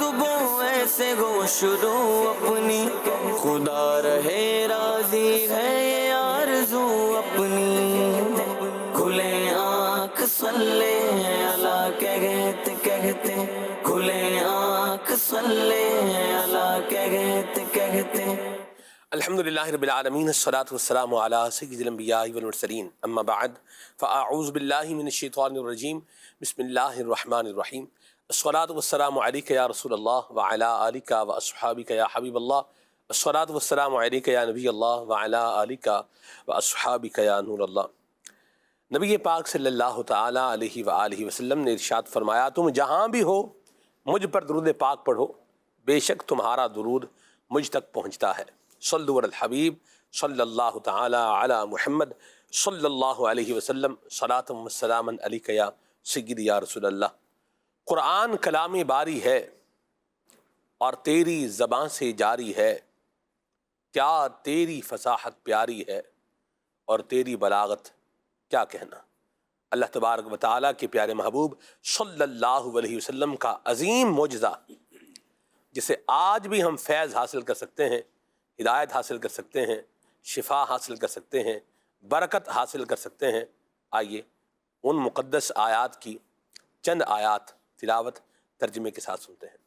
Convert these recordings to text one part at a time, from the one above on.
ڈوبو ایسے گوش دو اپنی، خدا رہے راضی ہے یہ آرزو اپنی، کھلے آنکھ صلی اللہ کہتے کہتے، کھلے آنکھ صلی اللہ کہتے کہتے۔ الحمدللہ رب العالمین، الصلاۃ والسلام علی سید الانبیاء والمرسلین، اما بعد فاعوذ باللہ من الشیطان الرجیم، بسم اللہ الرحمن الرحیم۔ الصلاۃ والسلام علیک یا رسول اللہ وعلی آلک واصحابک یا حبیب اللہ، الصلاۃ والسلام علیک یا نبی اللہ وعلی آلک واصحابک یا نور اللہ۔ نبی پاک صلی اللہ تعالی علیہ وآلہ وسلم نے ارشاد فرمایا، تم جہاں بھی ہو مجھ پر درود پاک پڑھو، بے شک تمہارا درود مجھ تک پہنچتا ہے۔ صلو علی الحبیب صلی اللہ تعالی علی محمد صلی اللہ علیہ وسلم، صلاۃ و سلاما علیک یا سیدی یا رسول اللہ۔ قرآن کلام باری ہے اور تیری زبان سے جاری ہے، کیا تیری فصاحت پیاری ہے اور تیری بلاغت کیا کہنا۔ اللہ تبارک و تعالیٰ کے پیارے محبوب صلی اللہ علیہ وسلم کا عظیم معجزہ، جسے آج بھی ہم فیض حاصل کر سکتے ہیں، ہدایت حاصل کر سکتے ہیں، شفا حاصل کر سکتے ہیں، برکت حاصل کر سکتے ہیں۔ آئیے ان مقدس آیات کی چند آیات تلاوت ترجمے کے ساتھ سنتے ہیں۔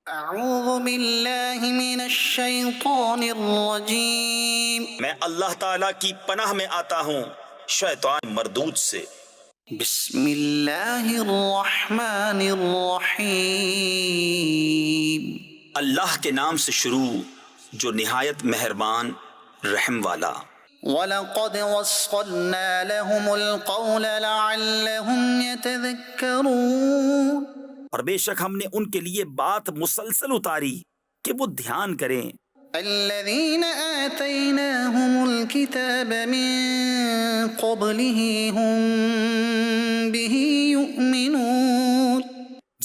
اعوذ باللہ من الشیطان الرجیم، میں اللہ تعالیٰ کی پناہ میں آتا ہوں شیطان مردود سے۔ بسم اللہ الرحمن الرحیم، اللہ کے نام سے شروع جو نہایت مہربان رحم والا۔ وَلَقَدْ وَصَّلْنَا لَهُمُ الْقَوْلَ لَعَلَّهُمْ يَتَذَكَّرُونَ، اور بے شک ہم نے ان کے لیے بات مسلسل اتاری کہ وہ دھیان کریں۔ الَّذِينَ آتَيْنَاهُمُ الْكِتَابَ مِن قَبْلِهِ هُم بِهِ يُؤْمِنُونَ،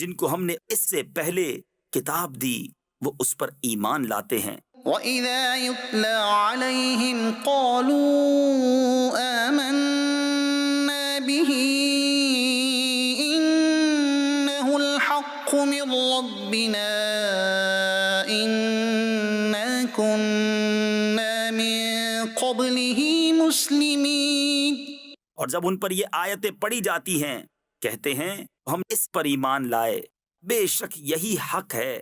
جن کو ہم نے اس سے پہلے کتاب دی وہ اس پر ایمان لاتے ہیں۔ وَإِذَا يُتْلَى عَلَيْهِمْ قَالُوا آمَنَّا بِهِ إِنَّهُ الْحَقُّ مِنْ رَبِّنَا إِنَّا كُنَّا مِنْ قَبْلِهِ مُسْلِمِينَ، اور جب ان پر یہ آیتیں پڑھی جاتی ہیں کہتے ہیں ہم اس پر ایمان لائے، بے شک یہی حق ہے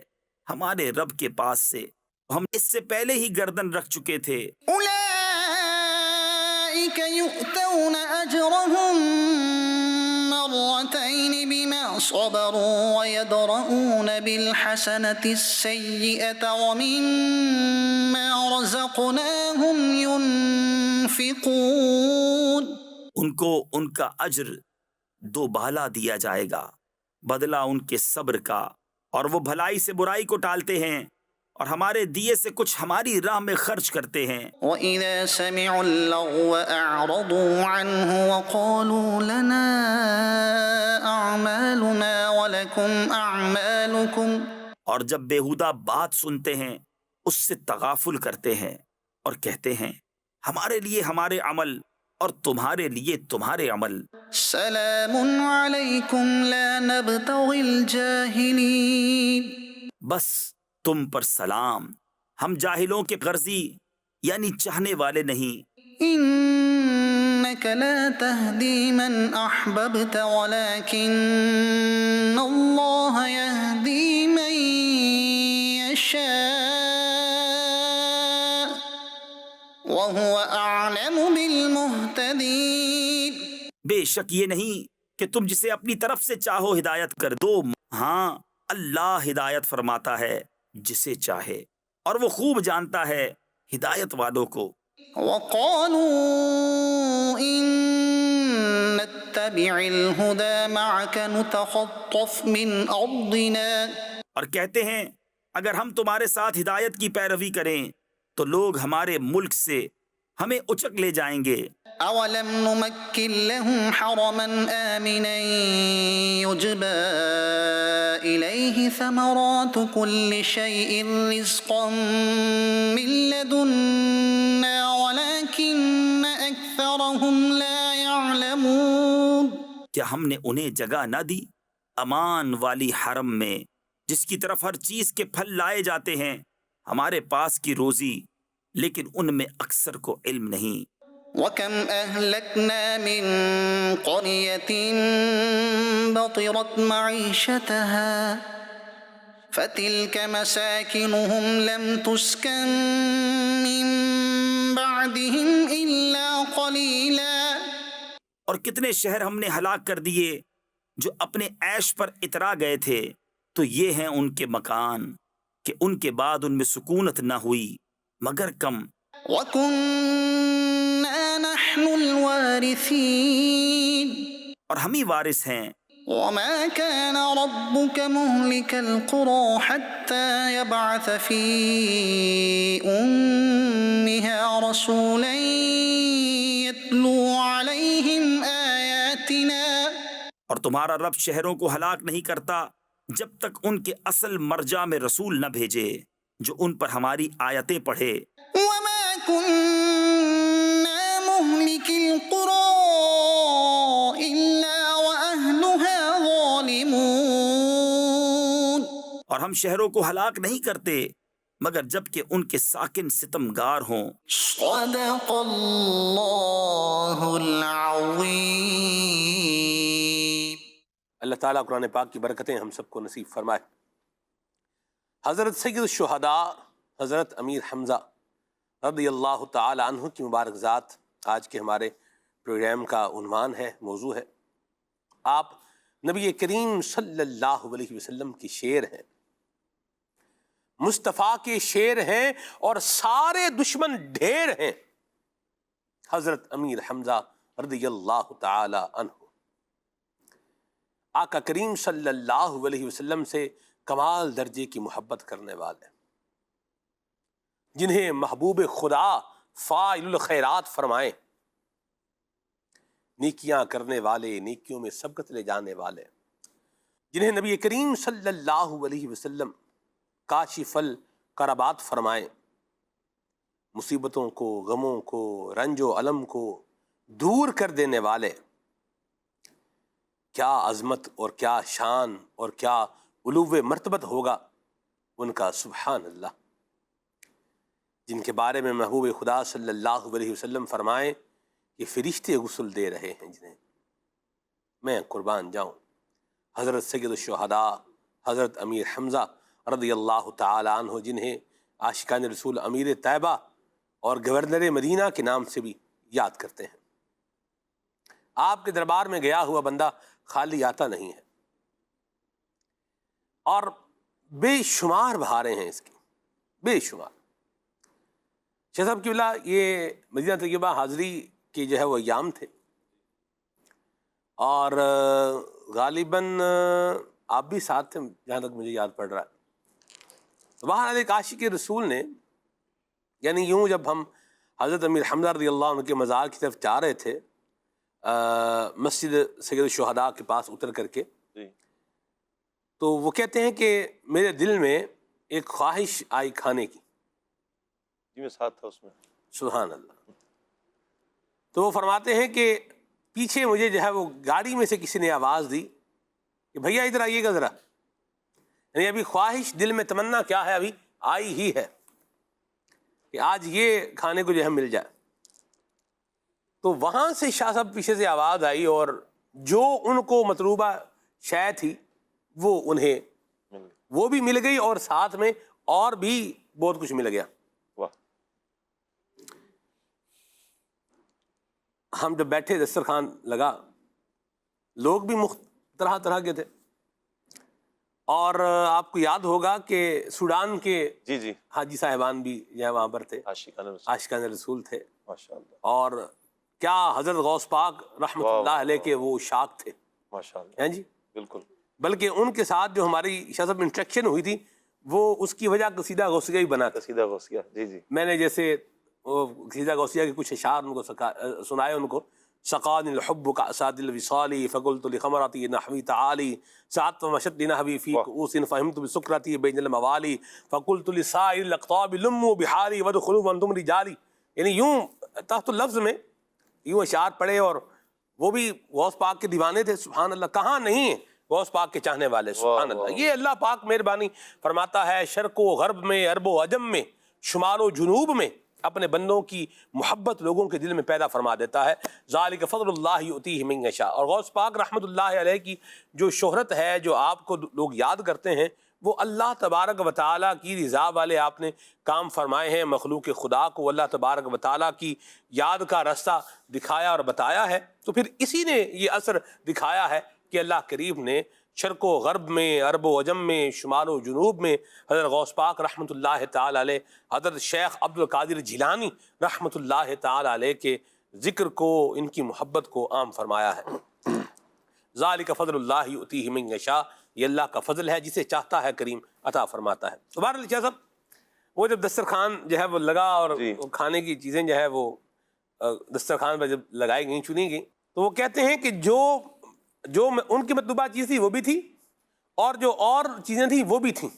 ہمارے رب کے پاس سے، ہم اس سے پہلے ہی گردن رکھ چکے تھے۔ أولئك يؤتون أجرهم مرتين بما صبروا ويدرؤون بالحسنة السيئة ومما رزقناهم ينفقون، ان کو ان کا اجر دوبالا دیا جائے گا، بدلہ ان کے صبر کا، اور وہ بھلائی سے برائی کو ٹالتے ہیں اور ہمارے دیے سے کچھ ہماری راہ میں خرچ کرتے ہیں۔ وَإِذَا سَمِعُوا اللَّغْوَ أَعْرَضُوا عَنْهُ وَقَالُوا لَنَا أَعْمَالُنَا وَلَكُمْ أَعْمَالُكُمْ، اور جب بیہودہ بات سنتے ہیں اس سے تغافل کرتے ہیں اور کہتے ہیں ہمارے لیے ہمارے عمل اور تمہارے لیے تمہارے عمل۔ سلام علیکم لا نبتغی الجاہلین، بس تم پر سلام، ہم جاہلوں کے غرضی یعنی چاہنے والے نہیں۔ انک لا تہدی من احببت ولکن اللہ یہدی من یشاء وہو اعلم بالمہتدین، بے شک یہ نہیں کہ تم جسے اپنی طرف سے چاہو ہدایت کر دو، ہاں اللہ ہدایت فرماتا ہے جسے چاہے اور وہ خوب جانتا ہے ہدایت والوں کو۔ وقالوا ان نتبع الهدى معك نتخطف من ارضنا، اور کہتے ہیں اگر ہم تمہارے ساتھ ہدایت کی پیروی کریں تو لوگ ہمارے ملک سے ہمیں اچک لے جائیں گے۔ اولم نمکن لهم حرما آمنا يجبى إليه ثمرات كل شيء رزقا من لدنا ولكن أكثرهم لا يعلمون، کیا ہم نے انہیں جگہ نہ دی امان والی حرم میں جس کی طرف ہر چیز کے پھل لائے جاتے ہیں ہمارے پاس کی روزی، لیکن ان میں اکثر کو علم نہیں۔ وَكَمْ أَهْلَكْنَا مِنْ قَرْيَةٍ بَطِرَتْ مَعِيشَتَهَا فَتِلْكَ مَسَاكِنُهُمْ لَمْ تُسْكَنْ مِنْ بَعْدِهِمْ إِلَّا قَلِيلًا، اور کتنے شہر ہم نے ہلاک کر دیے جو اپنے عیش پر اترا گئے تھے، تو یہ ہیں ان کے مکان کہ ان کے بعد ان میں سکونت نہ ہوئی مگر کم۔ وَكُنَّا نَحْنُ الْوَارِثِينَ، اور ہم ہی وارث ہیں۔ وَمَا كَانَ رَبُّكَ مُهْلِكَ الْقُرَىٰ حَتَّىٰ يَبْعَثَ فِي أُمِّهَا رَسُولًا يَتْلُو عَلَيْهِمْ آيَاتِنَا، اور تمہارا رب شہروں کو ہلاک نہیں کرتا جب تک ان کے اصل مرجع میں رسول نہ بھیجے جو ان پر ہماری آیتیں پڑھے۔ وَمَا كُنَّا مُهْلِكِ الْقُرَىٰ إِلَّا وَأَهْلُهَا ظَالِمُونَ، اور ہم شہروں کو ہلاک نہیں کرتے مگر جب کہ ان کے ساکن ستمگار ہوں۔ صدق اللہ العظیم۔ اللہ تعالیٰ قرآن پاک کی برکتیں ہم سب کو نصیب فرمائے۔ حضرت سید الشہداء حضرت امیر حمزہ رضی اللہ تعالی عنہ کی مبارک ذات آج کے ہمارے پروگرام کا عنوان ہے، موضوع ہے۔ آپ نبی کریم صلی اللہ علیہ وسلم کی شیر ہیں، مصطفیٰ کے شیر ہیں، اور سارے دشمن ڈھیر ہیں۔ حضرت امیر حمزہ رضی اللہ تعالی عنہ آقا کریم صلی اللہ علیہ وسلم سے کمال درجے کی محبت کرنے والے، جنہیں محبوب خدا فاعل الخیرات فرمائیں، نیکیاں کرنے والے، نیکیوں میں سبقت لے جانے والے، جنہیں نبی کریم صلی اللہ علیہ وسلم کاشف الکربات فرمائیں، مصیبتوں کو، غموں کو، رنج و الم کو دور کر دینے والے۔ کیا عظمت اور کیا شان اور کیا علو مرتبت ہوگا ان کا، سبحان اللہ، جن کے بارے میں محبوب خدا صلی اللہ علیہ وسلم فرمائیں کہ فرشتے غسل دے رہے ہیں جنہیں میں قربان جاؤں۔ حضرت سید الشہداء حضرت امیر حمزہ رضی اللہ تعالی عنہ، جنہیں عاشقان رسول امیر طیبہ اور گورنر مدینہ کے نام سے بھی یاد کرتے ہیں۔ آپ کے دربار میں گیا ہوا بندہ خالی آتا نہیں ہے، اور بے شمار بہاریں ہیں اس کی، بے شمار۔ شیخ صاحب کی بلا یہ مدینہ طیبہ حاضری کے جو ہے وہ ایام تھے، اور غالباً آپ بھی ساتھ تھے جہاں تک مجھے یاد پڑ رہا ہے۔ بہرحال ایک عاشق رسول نے، یعنی یوں جب ہم حضرت امیر حمزہ رضی اللہ عنہ کے مزار کی طرف جا رہے تھے، مسجد سید الشہداء کے پاس اتر کر کے، تو وہ کہتے ہیں کہ میرے دل میں ایک خواہش آئی کھانے کی، جی میں ساتھ تھا اس میں، سبحان اللہ۔ تو وہ فرماتے ہیں کہ پیچھے مجھے جو ہے وہ گاڑی میں سے کسی نے آواز دی کہ بھیا ادھر آئیے گا ذرا، یعنی ابھی خواہش دل میں، تمنا کیا ہے، ابھی آئی ہی ہے کہ آج یہ کھانے کو جو ہے مل جائے۔ تو وہاں سے شاہ صاحب پیچھے سے آواز آئی، اور جو ان کو مطلوبہ شے تھی وہ انہیں وہ بھی مل گئی، اور ساتھ میں اور بھی بہت کچھ مل گیا۔ واہ، ہم جب بیٹھے دسترخوان لگا، لوگ بھی طرح طرح کے تھے، اور آپ کو یاد ہوگا کہ سوڈان کے جی جی حاجی صاحبان بھی جو ہے وہاں پر تھے، عاشقان رسول، عاشقان رسول تھے، ماشاء اللہ، اور کیا حضرت غوث پاک رحمۃ واہ، اللہ علیہ کے وہ شاخ تھے، ماشاء اللہ، ہیں جی۔ بالکل، بلکہ ان کے ساتھ جو ہماری شاہ صاحب انٹریکشن ہوئی تھی، وہ اس کی وجہ قصیدہ غوثیہ ہی بنا تھا۔ قصیدہ غوثیہ، جی جی، میں نے جیسے وہ قصیدہ غوثیہ کے کچھ اشعار ان کو سنائے، ان کو سقان الحب كأساد الوصال فقلت لخمرتي نحوي تعالي سعدت ومشت لنهبي في كؤوس فهمت بسكرتي بين الموالي فقلت لسائر الاقطاب لموا بحالي وادخلوا وانتم رجالي، یعنی یوں تحت اللفظ میں یوں اشعار پڑھے، اور وہ بھی غوث پاک کے دیوانے تھے، سبحان اللہ، کہاں نہیں ہیں غوث پاک کے چاہنے والے، سبحان واہ، اللہ۔ یہ اللہ پاک مہربانی فرماتا ہے شرق و غرب میں، عرب و عجم میں، شمال و جنوب میں اپنے بندوں کی محبت لوگوں کے دل میں پیدا فرما دیتا ہے۔ ذالک فضل اللہ یؤتیہ من یشاء۔ اور غوث پاک رحمۃ اللہ علیہ کی جو شہرت ہے، جو آپ کو لوگ یاد کرتے ہیں، وہ اللہ تبارک و تعالیٰ کی رضا والے آپ نے کام فرمائے ہیں۔ مخلوق خدا کو اللہ تبارک و تعالیٰ کی یاد کا راستہ دکھایا اور بتایا ہے، تو پھر اسی نے یہ اثر دکھایا ہے کہ اللہ کریم نے شرق و غرب میں، عرب و عجم میں، شمال و جنوب میں حضرت غوث پاک رحمۃ اللہ تعالی علیہ، حضرت شیخ عبد القادر جیلانی رحمۃ اللہ تعالی علیہ کے ذکر کو، ان کی محبت کو عام فرمایا ہے۔ ذالک فضل اللہ یؤتیہ من یشاء، یہ اللہ کا فضل ہے، جسے چاہتا ہے کریم عطا فرماتا ہے۔ تو بہرحال شاہ صاحب، وہ جب دسترخوان جو ہے وہ لگا اور جی، کھانے کی چیزیں جو ہے وہ دسترخوان پر جب لگائی گئیں، چنی گئیں، تو وہ کہتے ہیں کہ جو ان کی مطلوبہ چیز تھی وہ بھی تھی، اور جو اور چیزیں تھیں وہ بھی تھیں،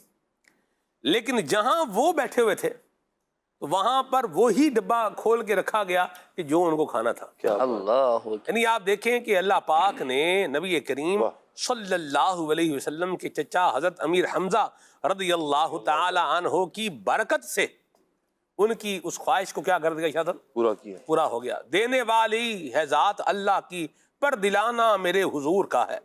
لیکن جہاں وہ بیٹھے ہوئے تھے تو وہاں پر وہی ڈبہ کھول کے رکھا گیا کہ جو ان کو کھانا تھا۔ کیا اللہ یعنی آپ دیکھیں کہ اللہ پاک نے نبی کریم صلی اللہ علیہ وسلم کے چچا حضرت امیر حمزہ رضی اللہ تعالی عنہ کی برکت سے ان کی اس خواہش کو کیا کر دیا شاہ صاحب؟ پورا کیا۔ پورا ہو گیا۔ دینے والی ہے ذات اللہ کی، پر دلانا میرے حضور کا ہے۔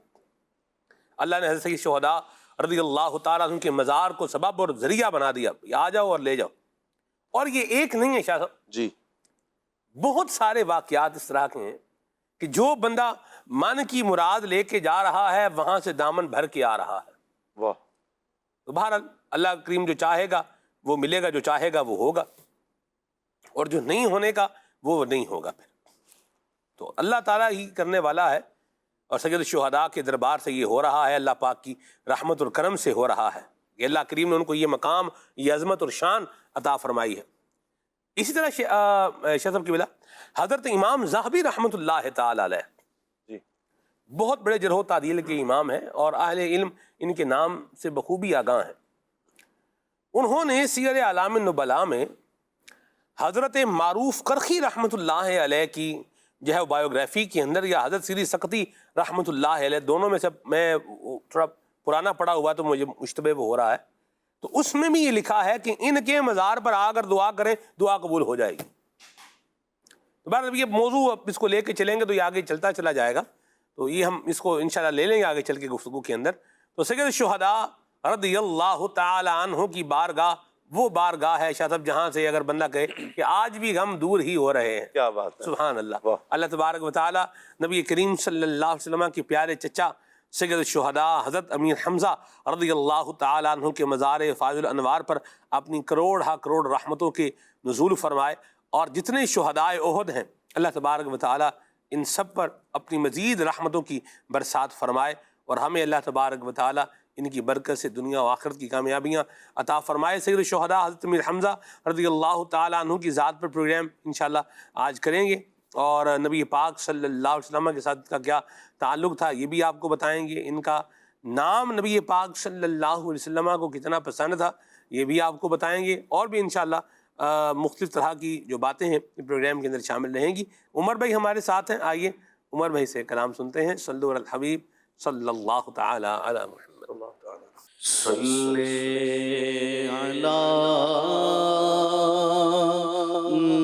اللہ نے حضرت سید شہداء رضی اللہ تعالیٰ عنہ کے مزار کو سبب اور ذریعہ بنا دیا، آ جاؤ اور لے جاؤ۔ اور یہ ایک نہیں ہے شاہ صاحب، جی، بہت سارے واقعات اس طرح کے ہیں کہ جو بندہ من کی مراد لے کے جا رہا ہے وہاں سے دامن بھر کے آ رہا ہے۔ واہ، تو بہرحال اللہ کریم جو چاہے گا وہ ملے گا، جو چاہے گا وہ ہوگا، اور جو نہیں ہونے کا وہ نہیں ہوگا۔ پھر تو اللہ تعالیٰ ہی کرنے والا ہے، اور سید الشہداء کے دربار سے یہ ہو رہا ہے، اللہ پاک کی رحمت اور کرم سے ہو رہا ہے کہ اللہ کریم نے ان کو یہ مقام، یہ عظمت اور شان عطا فرمائی ہے۔ اسی طرح شاہ صاحب کی بلا حضرت امام ذہبی رحمۃ اللہ تعالی علیہ، جی، بہت بڑے جرح و تعدیل کے امام ہیں اور اہل علم ان کے نام سے بخوبی آگاہ ہیں۔ انہوں نے سیر اعلام النبلاء میں حضرت معروف کرخی رحمۃ اللہ علیہ کی جو ہے بایوگرافی کے اندر، یا حضرت سری سقطی رحمۃ اللہ علیہ، دونوں میں سے میں تھوڑا پرانا پڑھا ہوا تو مجھے مشتبہ وہ ہو رہا ہے، تو اس میں بھی یہ لکھا ہے کہ ان کے مزار پر آ کر دعا کریں، دعا قبول ہو جائے گی۔ تو بہرحال یہ موضوع اب اس کو لے کے چلیں گے تو یہ آگے چلتا چلا جائے گا، تو یہ ہم اس کو انشاءاللہ لے لیں گے آگے چل کے گفتگو کے اندر۔ تو سید الشہداء رضی اللہ تعالی عنہ کی بارگاہ وہ بارگاہ ہے شاہ صاحب جہاں سے اگر بندہ کہے کہ آج بھی غم دور ہی ہو رہے ہیں۔ کیا بات ہے، سبحان اللہ۔ واہ، اللہ تبارک و تعالی نبی کریم صلی اللہ علیہ وسلم کے پیارے چچا سید الشہداء حضرت امیر حمزہ رضی اللہ تعالی عنہ کے مزار فاضل انوار پر اپنی کروڑ ہا کروڑ رحمتوں کے نزول فرمائے، اور جتنے شہدائے احد ہیں اللہ تبارک و تعالی ان سب پر اپنی مزید رحمتوں کی برسات فرمائے، اور ہمیں اللہ تبارک و تعالی ان کی برکت سے دنیا و آخرت کی کامیابیاں عطا فرمائے۔ سید الشہداء حضرت امیر حمزہ رضی اللہ تعالی عنہ کی ذات پر پروگرام انشاءاللہ آج کریں گے، اور نبی پاک صلی اللہ علیہ وسلم کے ساتھ کا کیا تعلق تھا یہ بھی آپ کو بتائیں گے، ان کا نام نبی پاک صلی اللہ علیہ وسلم کو کتنا پسند تھا یہ بھی آپ کو بتائیں گے، اور بھی انشاءاللہ مختلف طرح کی جو باتیں ہیں پروگرام کے اندر شامل رہیں گی۔ عمر بھائی ہمارے ساتھ ہیں، آئیے عمر بھائی سے کلام سنتے ہیں۔ صلو علی الحبیب صلی اللہ تعالی علی محمد۔ صلی علی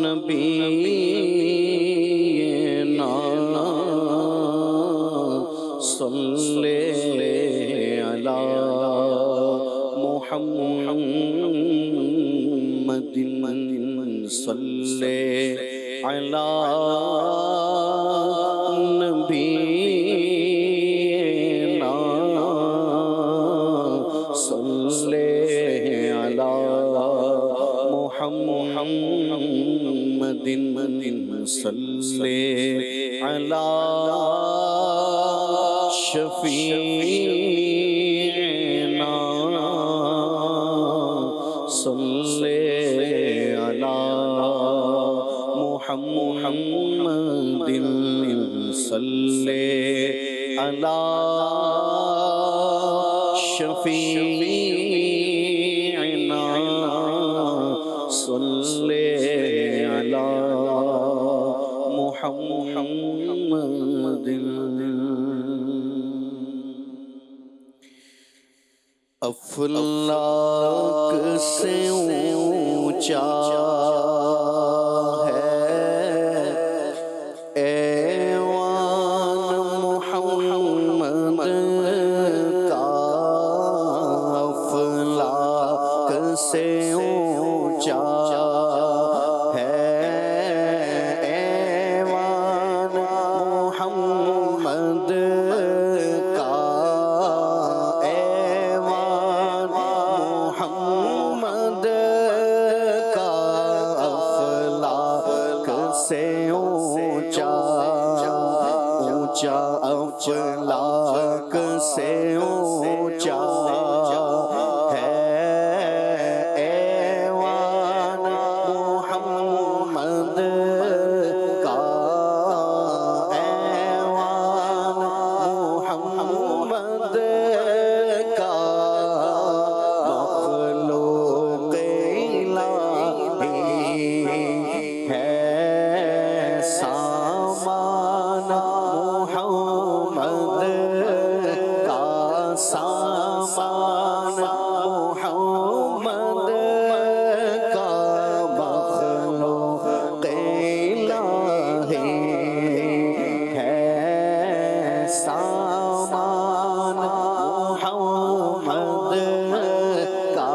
نبینا صلی علی محمد صلی علی صلی علی شفیعنا صلی علی محمد صلی علی شفیعنا صلی علی محمد افلاک سے اونچا ہے ایوان محمد کا، افلاک سے اونچا ہے ایوان محمد کا، ایوان محمد کا، افلاک سے اونچا اونچا، افلاک سے اونچا ہے ایوان محمد کا، ایوان محمد کا، مخلوق الہی ہے سامان محمد کا، سامان محمد کا، مخلوق الہی ہے سامان محمد کا،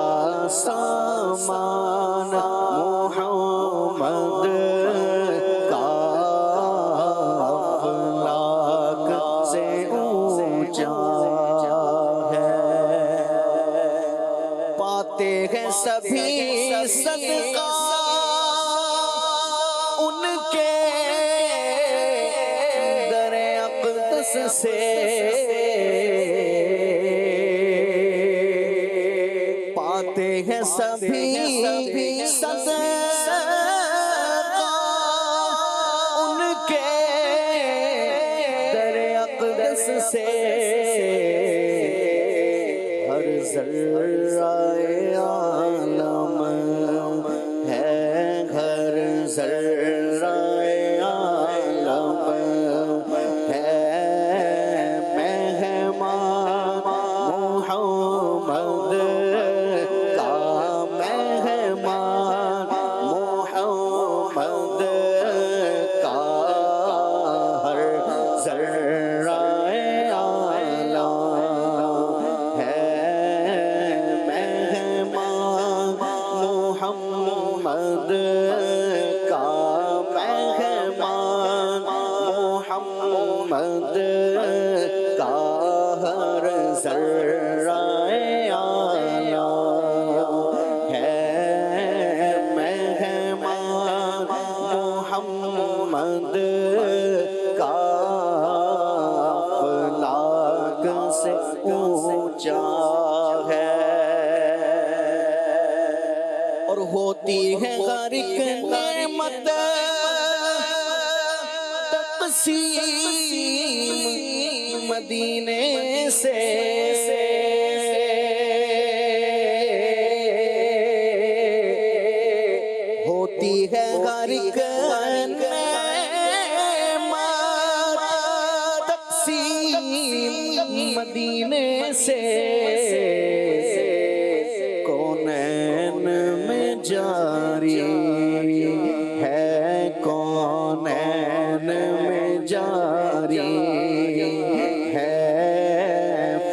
سامان محمد کا، افلاک سے اونچا ہے، پاتے ہیں سبھی صدقہ ان کے در اقدس سے، پاتے ہیں سبھی صدقہ ان کے در اقدس سے، ہر ذرہ عالم ہے، ہر ذرہ عالم ہے مہمان محمد کا، مہمان محمد کا، ہر ذرہ عالم ہے مہمان محمد کا، مہمان محمد کا، ہر ذرہ عالم ہے مہمان محمد کا، افلاک سے اونچا ہے، اور ہوتی ہے ہر ایک نعمت تقسیم مدینے سے، ہوتی ہے ہر ایک نعمت تقسیم مدینے سے، کونین میں جاری ہے، کونین میں جاری ہے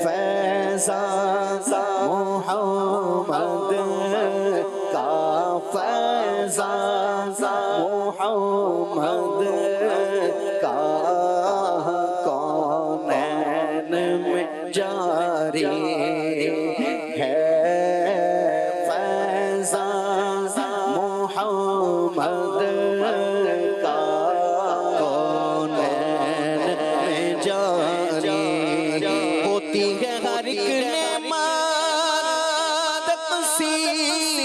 فیضان محمد کا، فیضان محمد کا، کونین میں جاری ہے فیضان محمد کا، کونین میں جاری ہوتی ہے ہر ایک نعمت تقسیم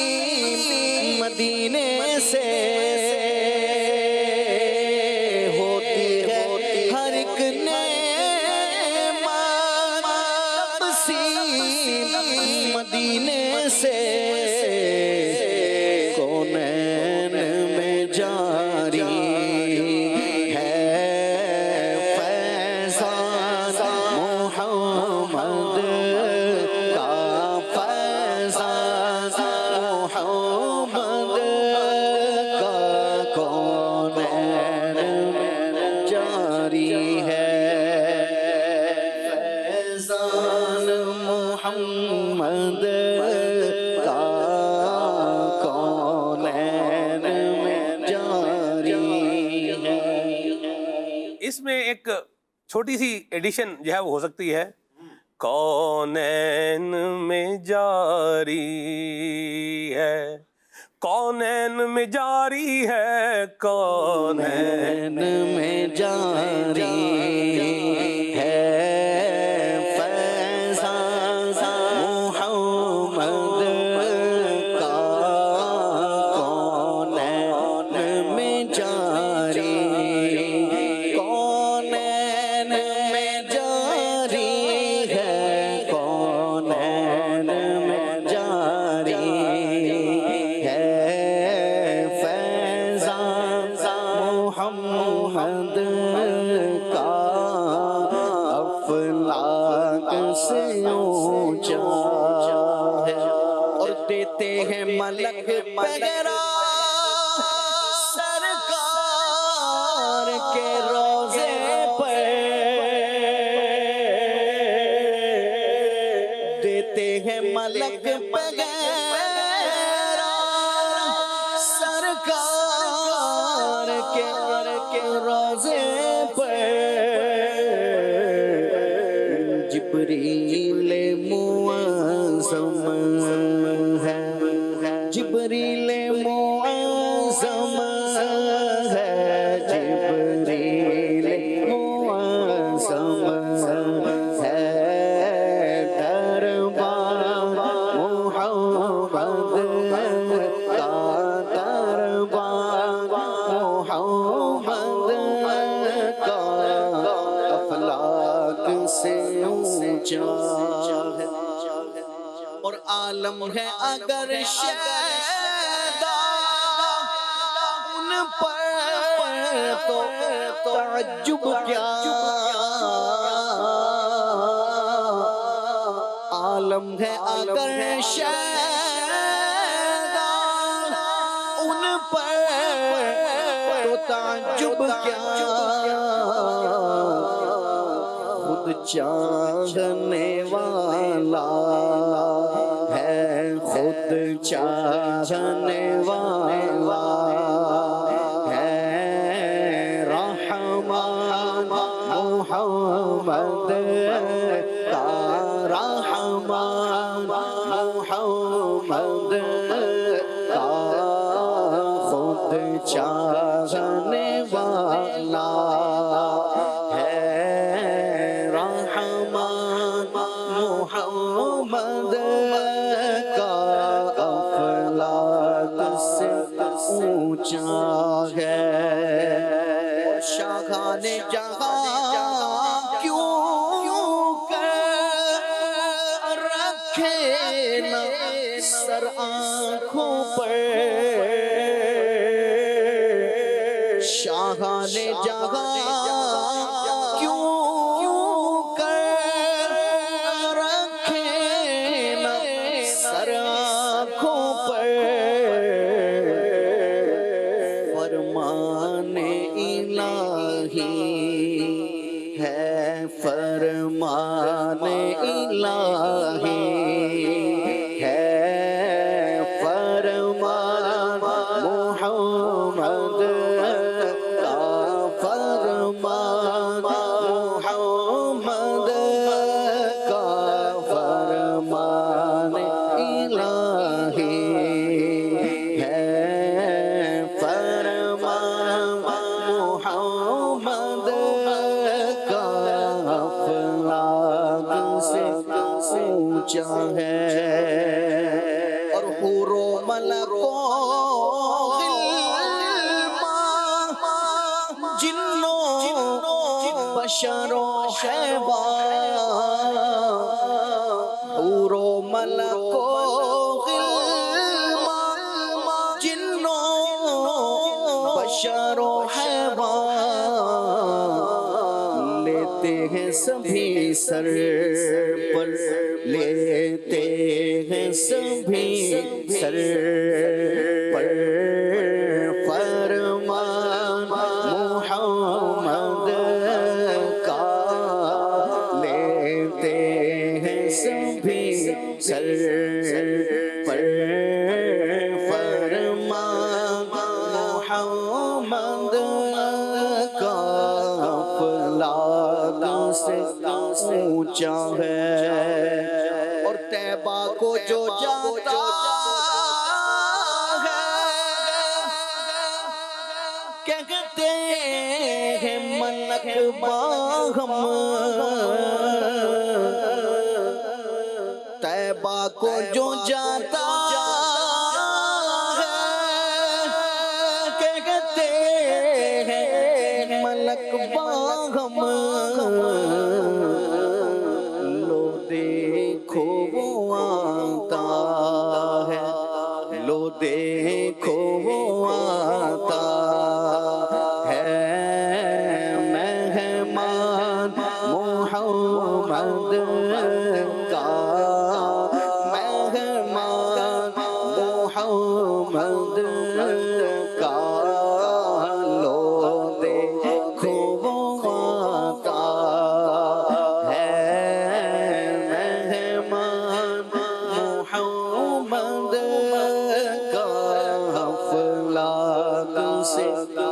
مدینے سے، ہوتی ہے ہر ایک نعمت تقسیم مدینے سے، کونین میں جاری ہے فیضان محمد کا، محمد کا کونین میں جاری ہے۔ اس میں ایک چھوٹی سی ایڈیشن جو ہے وہ ہو سکتی ہے، کونین میں جاری ہے، کونین میں جاری ہے، کونین میں جاری ہے فیضان محمد کا کونین میں جاری، کونین میں جاری ہے، کونین میں جاری ہے فیضان محمد کا افلاک سے اونچا ہے، اور دیتے ہیں ملک پیغام سرکار کے روزے پر، دیتے ہیں ملک پیغام سرکار کے روزے پر، جبریل معظم ہے، جبریل معظم ہے، جبریل معظم ہے، دربار محمد کا دربار محمد کا افلاک سے اونچا ہے، اور عالم ہے اگر شیدا ان پر تو تعجب کیا، عالم ہے اگر شیدا ان پر تو تعجب کیا، خود چاہنے والا ہے، خود چاہنے والا ہے، رحمان محمد کا، رحمان محمد کا خود چاہنے والا ہے، رحمان محمد کا افلاک سے اونچا ہے، شاہان جہاں کیوں کر رکھے نہ سر آنکھوں پر، شاہان جہاں کیوں کر رکھے نہ سر آنکھوں پر، فرمان الہی ہے، فرمان الہی ہے، فرمان محمد کا، فرمان محمد کا، فرمان الہی ہے، فرمان محمد کا افلاک سے اونچا ہے، اور حور و ملک و غلمان جنوں بشر و حیوان، حور و ملک و غلمان جنوں بشر و حیوان، لیتے ہیں سبھی سر پر، لیتے ہیں سبھی سر پر، فرمان محمد کا لیتے ہیں سبھی سر پر فرمان محمد کا افلاک سے اونچا ہے، اور طیبہ کو جو جاتا ہے کہتے ہیں ملک باغم، طیبہ کو جو جاتا ہے کہتے ہیں ملک باغم، لو دیکھو وہ آتا ہے، لو دیکھو وہ آتا ہے، مہمان محمد کا، مہمان محمد کا، لو دیکھو وہ آتا ہے، مہمان محمد کا افلاک سے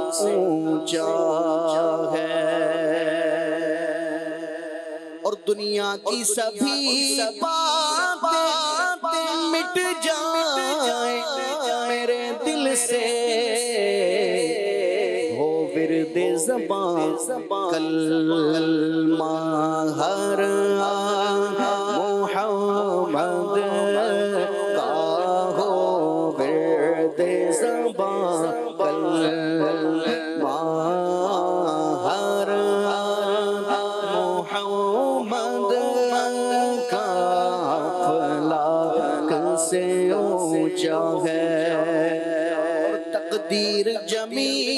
اونچا ہے، اور دنیا کی سبھی باتیں مٹ جائیں میرے دل سے، ہو ورد زبان کلمہ ہر محمد کا، ہو ورد زبان کلمہ ہر محمد کا، افلاک سے اونچا ہے، اور تقدیر جمیل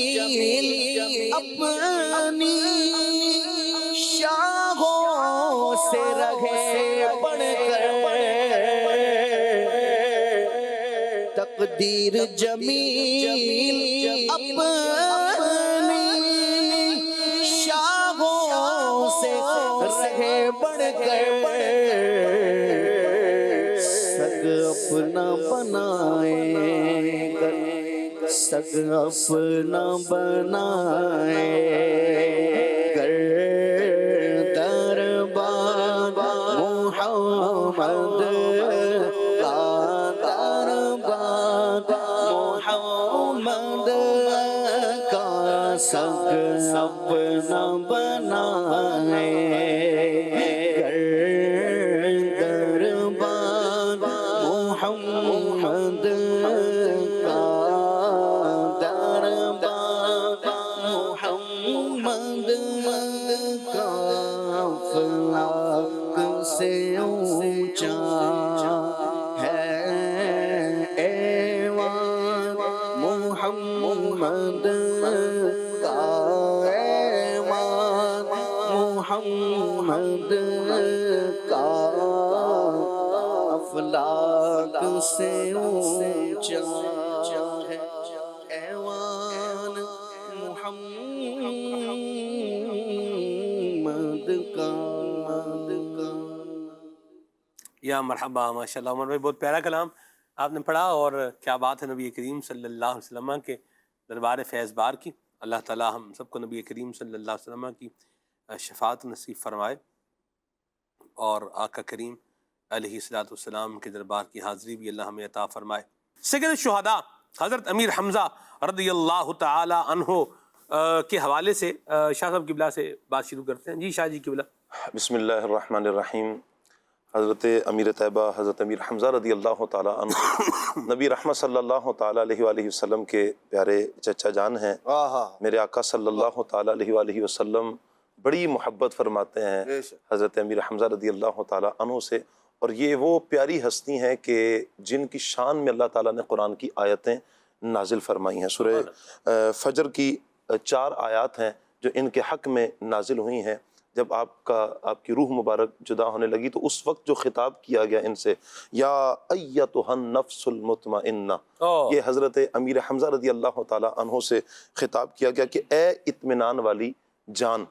اپنی شاہوں سے رہے بڑھ کر، تقدیر جمیل اپنی شاہوں سے رہے بڑھ کر، سگ اپنا بنائے گر، سگ اپنا بنائے گر، دربار محمد کا، دربار محمد کا، سگ اپنا بنائے گر، دربار محمد کا، دربار محمد کا، افلاک سے اونچا ہے، ایوان محمد کا، ایوان محمد کا، افلاک سے اونچا ہے، ایوان محمد کا۔ یا مرحبا، ماشاء اللہ عمر بھائی، بہت پیارا کلام آپ نے پڑھا، اور کیا بات ہے نبی کریم صلی اللہ علیہ وسلم کے دربار فیض بار کی۔ اللہ تعالی ہم سب کو نبی کریم صلی اللہ علیہ وسلم کی شفاعت نصیب فرمائے، اور آقا کریم علیہ الصلوۃ والسلام کے دربار کی حاضری بھی اللہ ہمیں عطا فرمائے۔ سید الشہداء حضرت امیر حمزہ رضی اللہ تعالی عنہ کے حوالے سے شاہ صاحب قبلہ سے بات شروع کرتے ہیں۔ جی شاہ جی قبلہ۔ بسم اللہ الرحمن الرحیم۔ حضرت امیر طیبہ حضرت امیر حمزہ رضی اللہ تعالیٰ عنہ نبی رحمت صلی اللہ تعالیٰ علیہ وآلہ وسلم کے پیارے چچا جان ہیں۔ میرے آقا صلی اللہ تعالیٰ علیہ وآلہ وسلم بڑی محبت فرماتے ہیں حضرت امیر حمزہ رضی اللہ تعالیٰ عنہ سے، اور یہ وہ پیاری ہستی ہیں کہ جن کی شان میں اللہ تعالیٰ نے قرآن کی آیتیں نازل فرمائی ہیں۔ سورہ فجر کی 4 آیات ہیں جو ان کے حق میں نازل ہوئی ہیں۔ جب آپ کی روح مبارک جدا ہونے لگی تو اس وقت جو خطاب کیا گیا ان سے، یا ایتھا النفس المطمئنہ، یہ حضرت امیر حمزہ رضی اللہ تعالیٰ عنہ سے خطاب کیا گیا کہ اے اطمینان والی جان۔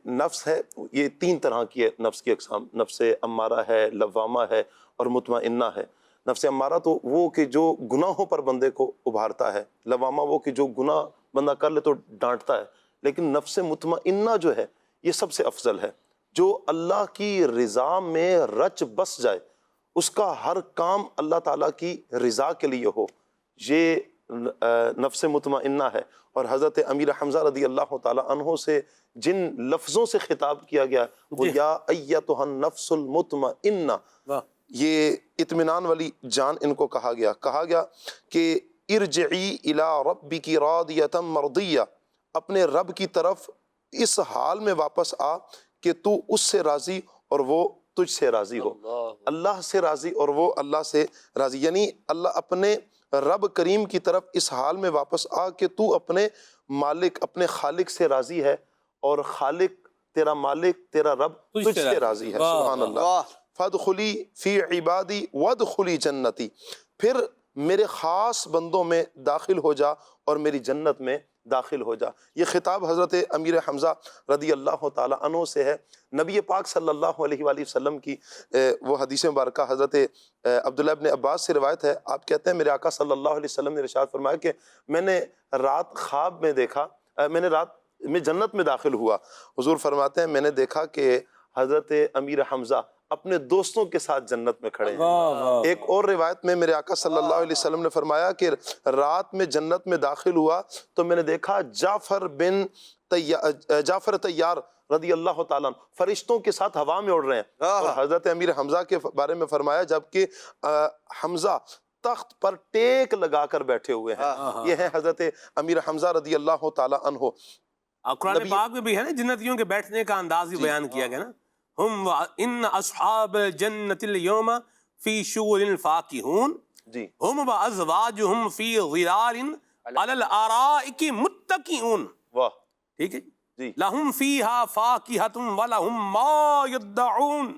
نفس ہے، یہ 3 طرح کی ہے نفس کی اقسام، نفس امارہ ہے، لوامہ ہے، اور مطمئنہ ہے۔ نفس امارہ تو وہ کہ جو گناہوں پر بندے کو ابھارتا ہے، لوامہ وہ کہ جو گناہ بندہ کر لے تو ڈانٹتا ہے، لیکن نفس مطمئنہ جو ہے یہ سب سے افضل ہے، جو اللہ کی رضا میں رچ بس جائے، اس کا ہر کام اللہ تعالیٰ کی رضا کے لیے ہو، یہ نفس مطمئنہ ہے۔ اور حضرت امیر حمزہ رضی اللہ تعالیٰ عنہ سے جن لفظوں سے خطاب کیا گیا وہ یا ایتھا النفس المطمئنہ، یہ اطمینان والی جان ان کو کہا گیا کہ ارجعی الی ربک راضیۃ مرضیہ، اپنے رب کی طرف اس حال میں واپس آ کہ تو اس سے راضی اور وہ تجھ سے راضی ہو، اللہ سے راضی اور وہ اللہ سے راضی، یعنی اللہ اپنے رب کریم کی طرف اس حال میں واپس آ کہ تو اپنے مالک اپنے خالق سے راضی ہے اور خالق تیرا مالک تیرا رب تجھ سے راضی ہے، سبحان اللہ۔ فادخلی فی عبادی وادخلی جنتی، پھر میرے خاص بندوں میں داخل ہو جا اور میری جنت میں داخل ہو جا۔ یہ خطاب حضرت امیر حمزہ رضی اللہ تعالیٰ عنہ سے ہے۔ نبی پاک صلی اللہ علیہ وآلہ وسلم کی وہ حدیث مبارکہ حضرت عبداللہ ابن عباس سے روایت ہے، آپ کہتے ہیں میرے آقا صلی اللہ علیہ وسلم نے ارشاد فرمایا کہ میں نے رات خواب میں دیکھا، میں نے رات میں جنت میں داخل ہوا، حضور فرماتے ہیں میں نے دیکھا کہ حضرت امیر حمزہ اپنے دوستوں کے ساتھ جنت میں کھڑے ہیں۔ ایک اور روایت میں میرے آقا صلی اللہ علیہ وسلم نے فرمایا کہ رات میں جنت میں داخل ہوا تو میں نے دیکھا جعفر طیار رضی اللہ تعالیٰ عنہ فرشتوں کے ساتھ ہوا میں اڑ رہے ہیں، اور حضرت امیر حمزہ کے بارے میں فرمایا جبکہ حمزہ تخت پر ٹیک لگا کر بیٹھے ہوئے ہیں۔ یہ ہیں حضرت امیر حمزہ رضی اللہ تعالیٰ عنہ۔ قرآن پاک میں بھی ہے نا جنتیوں کے بیٹھنے کا انداز بھی بیان کیا گیا نا، ہم ان اصحاب الجنت اليوم فی شغل فاکہون جی ہم وازواجہم فی ظلال علی الارائک متکئون، واہ ٹھیک ہے جی، لہم فیہا فاکہۃ ولہم ما یدعون،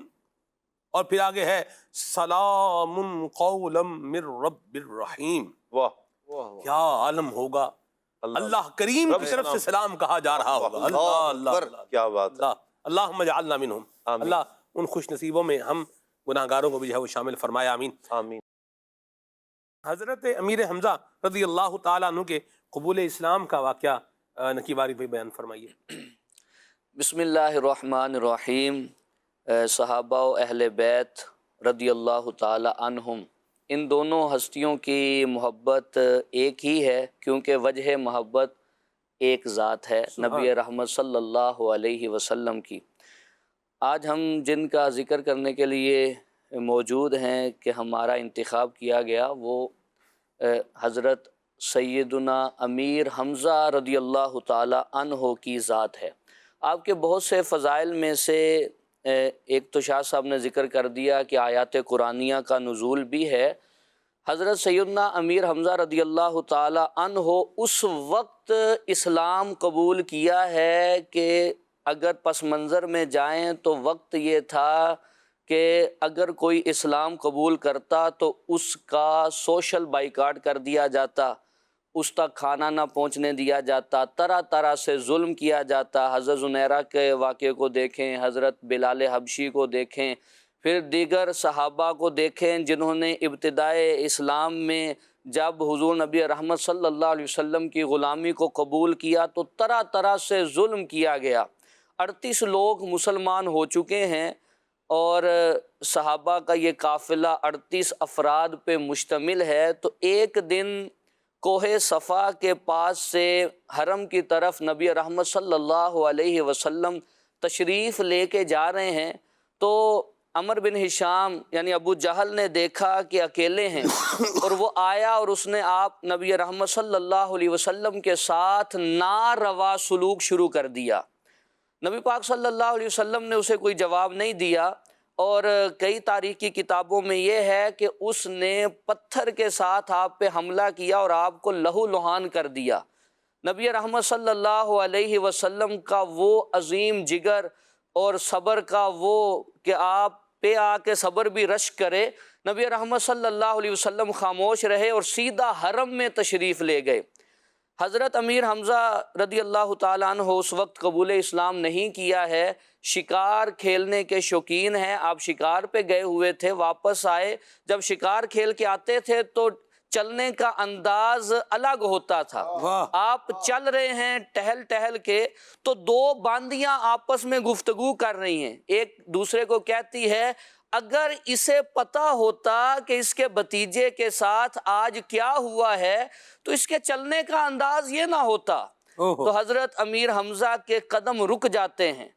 اور پھر آگے ہے سلام قولا من رب الرحیم۔ واہ کیا عالم ہوگا، اللہ کریم کی طرف سے سلام کہا جا رہا ہوگا۔ اللہ اللہ اللہ کیا بات ہے، اللہ، اللہم اجعلنا منہم، آمین۔ اللہ ان خوش نصیبوں میں ہم گناہگاروں کو بھی جو ہے وہ شامل فرمایا، آمین۔ آمین۔ حضرت امیر حمزہ رضی اللہ تعالیٰ عنہ کے قبول اسلام کا واقعہ نقیب عارف بھائی بیان فرمائیے۔ بسم اللہ الرحمن الرحیم۔ صحابہ و اہل بیت رضی اللہ تعالی عنہم، ان دونوں ہستیوں کی محبت ایک ہی ہے کیونکہ وجہ محبت ایک ذات ہے، نبی رحمت صلی اللہ علیہ وسلم کی۔ آج ہم جن کا ذکر کرنے کے لیے موجود ہیں کہ ہمارا انتخاب کیا گیا، وہ حضرت سیدنا امیر حمزہ رضی اللہ تعالی عنہ کی ذات ہے۔ آپ کے بہت سے فضائل میں سے ایک تو شاہ صاحب نے ذکر کر دیا کہ آیات قرآنیہ کا نزول بھی ہے۔ حضرت سیدنا امیر حمزہ رضی اللہ تعالی عنہ اس وقت اسلام قبول کیا ہے کہ اگر پس منظر میں جائیں تو وقت یہ تھا کہ اگر کوئی اسلام قبول کرتا تو اس کا سوشل بائیکاٹ کر دیا جاتا، اس تک کھانا نہ پہنچنے دیا جاتا، طرح طرح سے ظلم کیا جاتا۔ حضرت زنیرہ کے واقعے کو دیکھیں، حضرت بلال حبشی کو دیکھیں، پھر دیگر صحابہ کو دیکھیں جنہوں نے ابتدائے اسلام میں جب حضور نبی رحمت صلی اللہ علیہ وسلم کی غلامی کو قبول کیا تو طرح طرح سے ظلم کیا گیا۔ 38 لوگ مسلمان ہو چکے ہیں اور صحابہ کا یہ قافلہ 38 افراد پہ مشتمل ہے، تو ایک دن کوہ صفا کے پاس سے حرم کی طرف نبی رحمت صلی اللہ علیہ وسلم تشریف لے کے جا رہے ہیں، تو عمر بن ہشام یعنی ابو جہل نے دیکھا کہ اکیلے ہیں، اور وہ آیا اور اس نے آپ نبی رحمت صلی اللہ علیہ وسلم کے ساتھ ناروا سلوک شروع کر دیا۔ نبی پاک صلی اللہ علیہ وسلم نے اسے کوئی جواب نہیں دیا، اور کئی تاریخی کتابوں میں یہ ہے کہ اس نے پتھر کے ساتھ آپ پہ حملہ کیا اور آپ کو لہو لہان کر دیا۔ نبی رحمت صلی اللہ علیہ وسلم کا وہ عظیم جگر اور صبر کا وہ کہ آپ پہ آ کے صبر بھی رشک کرے، نبی رحمت صلی اللہ علیہ وسلم خاموش رہے اور سیدھا حرم میں تشریف لے گئے۔ حضرت امیر حمزہ رضی اللہ تعالیٰ عنہ اس وقت قبول اسلام نہیں کیا ہے، شکار کھیلنے کے شوقین ہیں، آپ شکار پہ گئے ہوئے تھے، واپس آئے، جب شکار کھیل کے آتے تھے تو چلنے کا انداز الگ ہوتا تھا۔ آپ چل رہے ہیں ٹہل ٹہل کے، تو دو باندیاں آپس میں گفتگو کر رہی ہیں، ایک دوسرے کو کہتی ہے اگر اسے پتہ ہوتا کہ اس کے بھتیجے کے ساتھ آج کیا ہوا ہے تو اس کے چلنے کا انداز یہ نہ ہوتا۔ تو حضرت امیر حمزہ کے قدم رک جاتے ہیں،